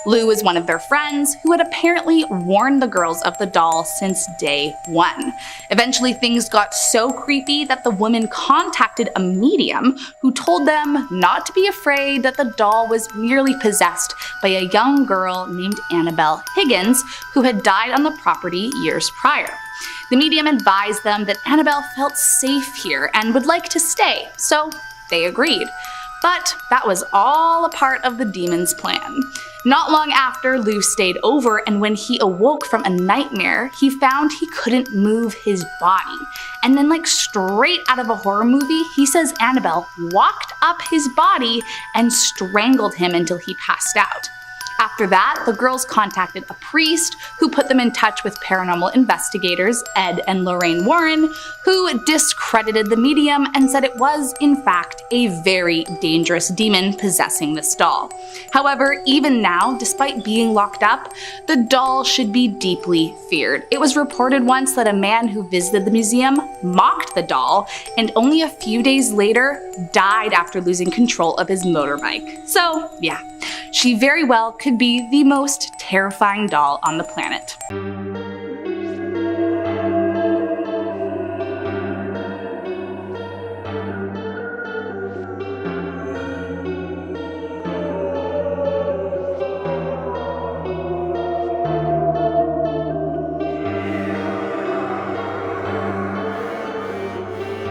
Lou was one of their friends who had apparently warned the girls of the doll since day 1. Eventually, things got so creepy that the woman contacted a medium who told them not to be afraid, that the doll was merely possessed by a young girl named Annabelle Higgins, who had died on the property years prior. The medium advised them that Annabelle felt safe here and would like to stay, so they agreed. But that was all a part of the demon's plan. Not long after, Lou stayed over, and when he awoke from a nightmare, he found he couldn't move his body. And then, like straight out of a horror movie, he says Annabelle walked up his body and strangled him until he passed out. After that, the girls contacted a priest who put them in touch with paranormal investigators, Ed and Lorraine Warren, who discredited the medium and said it was, in fact, a very dangerous demon possessing this doll. However, even now, despite being locked up, the doll should be deeply feared. It was reported once that a man who visited the museum mocked the doll and only a few days later died after losing control of his motorbike. So, yeah, she very well could be the most terrifying doll on the planet.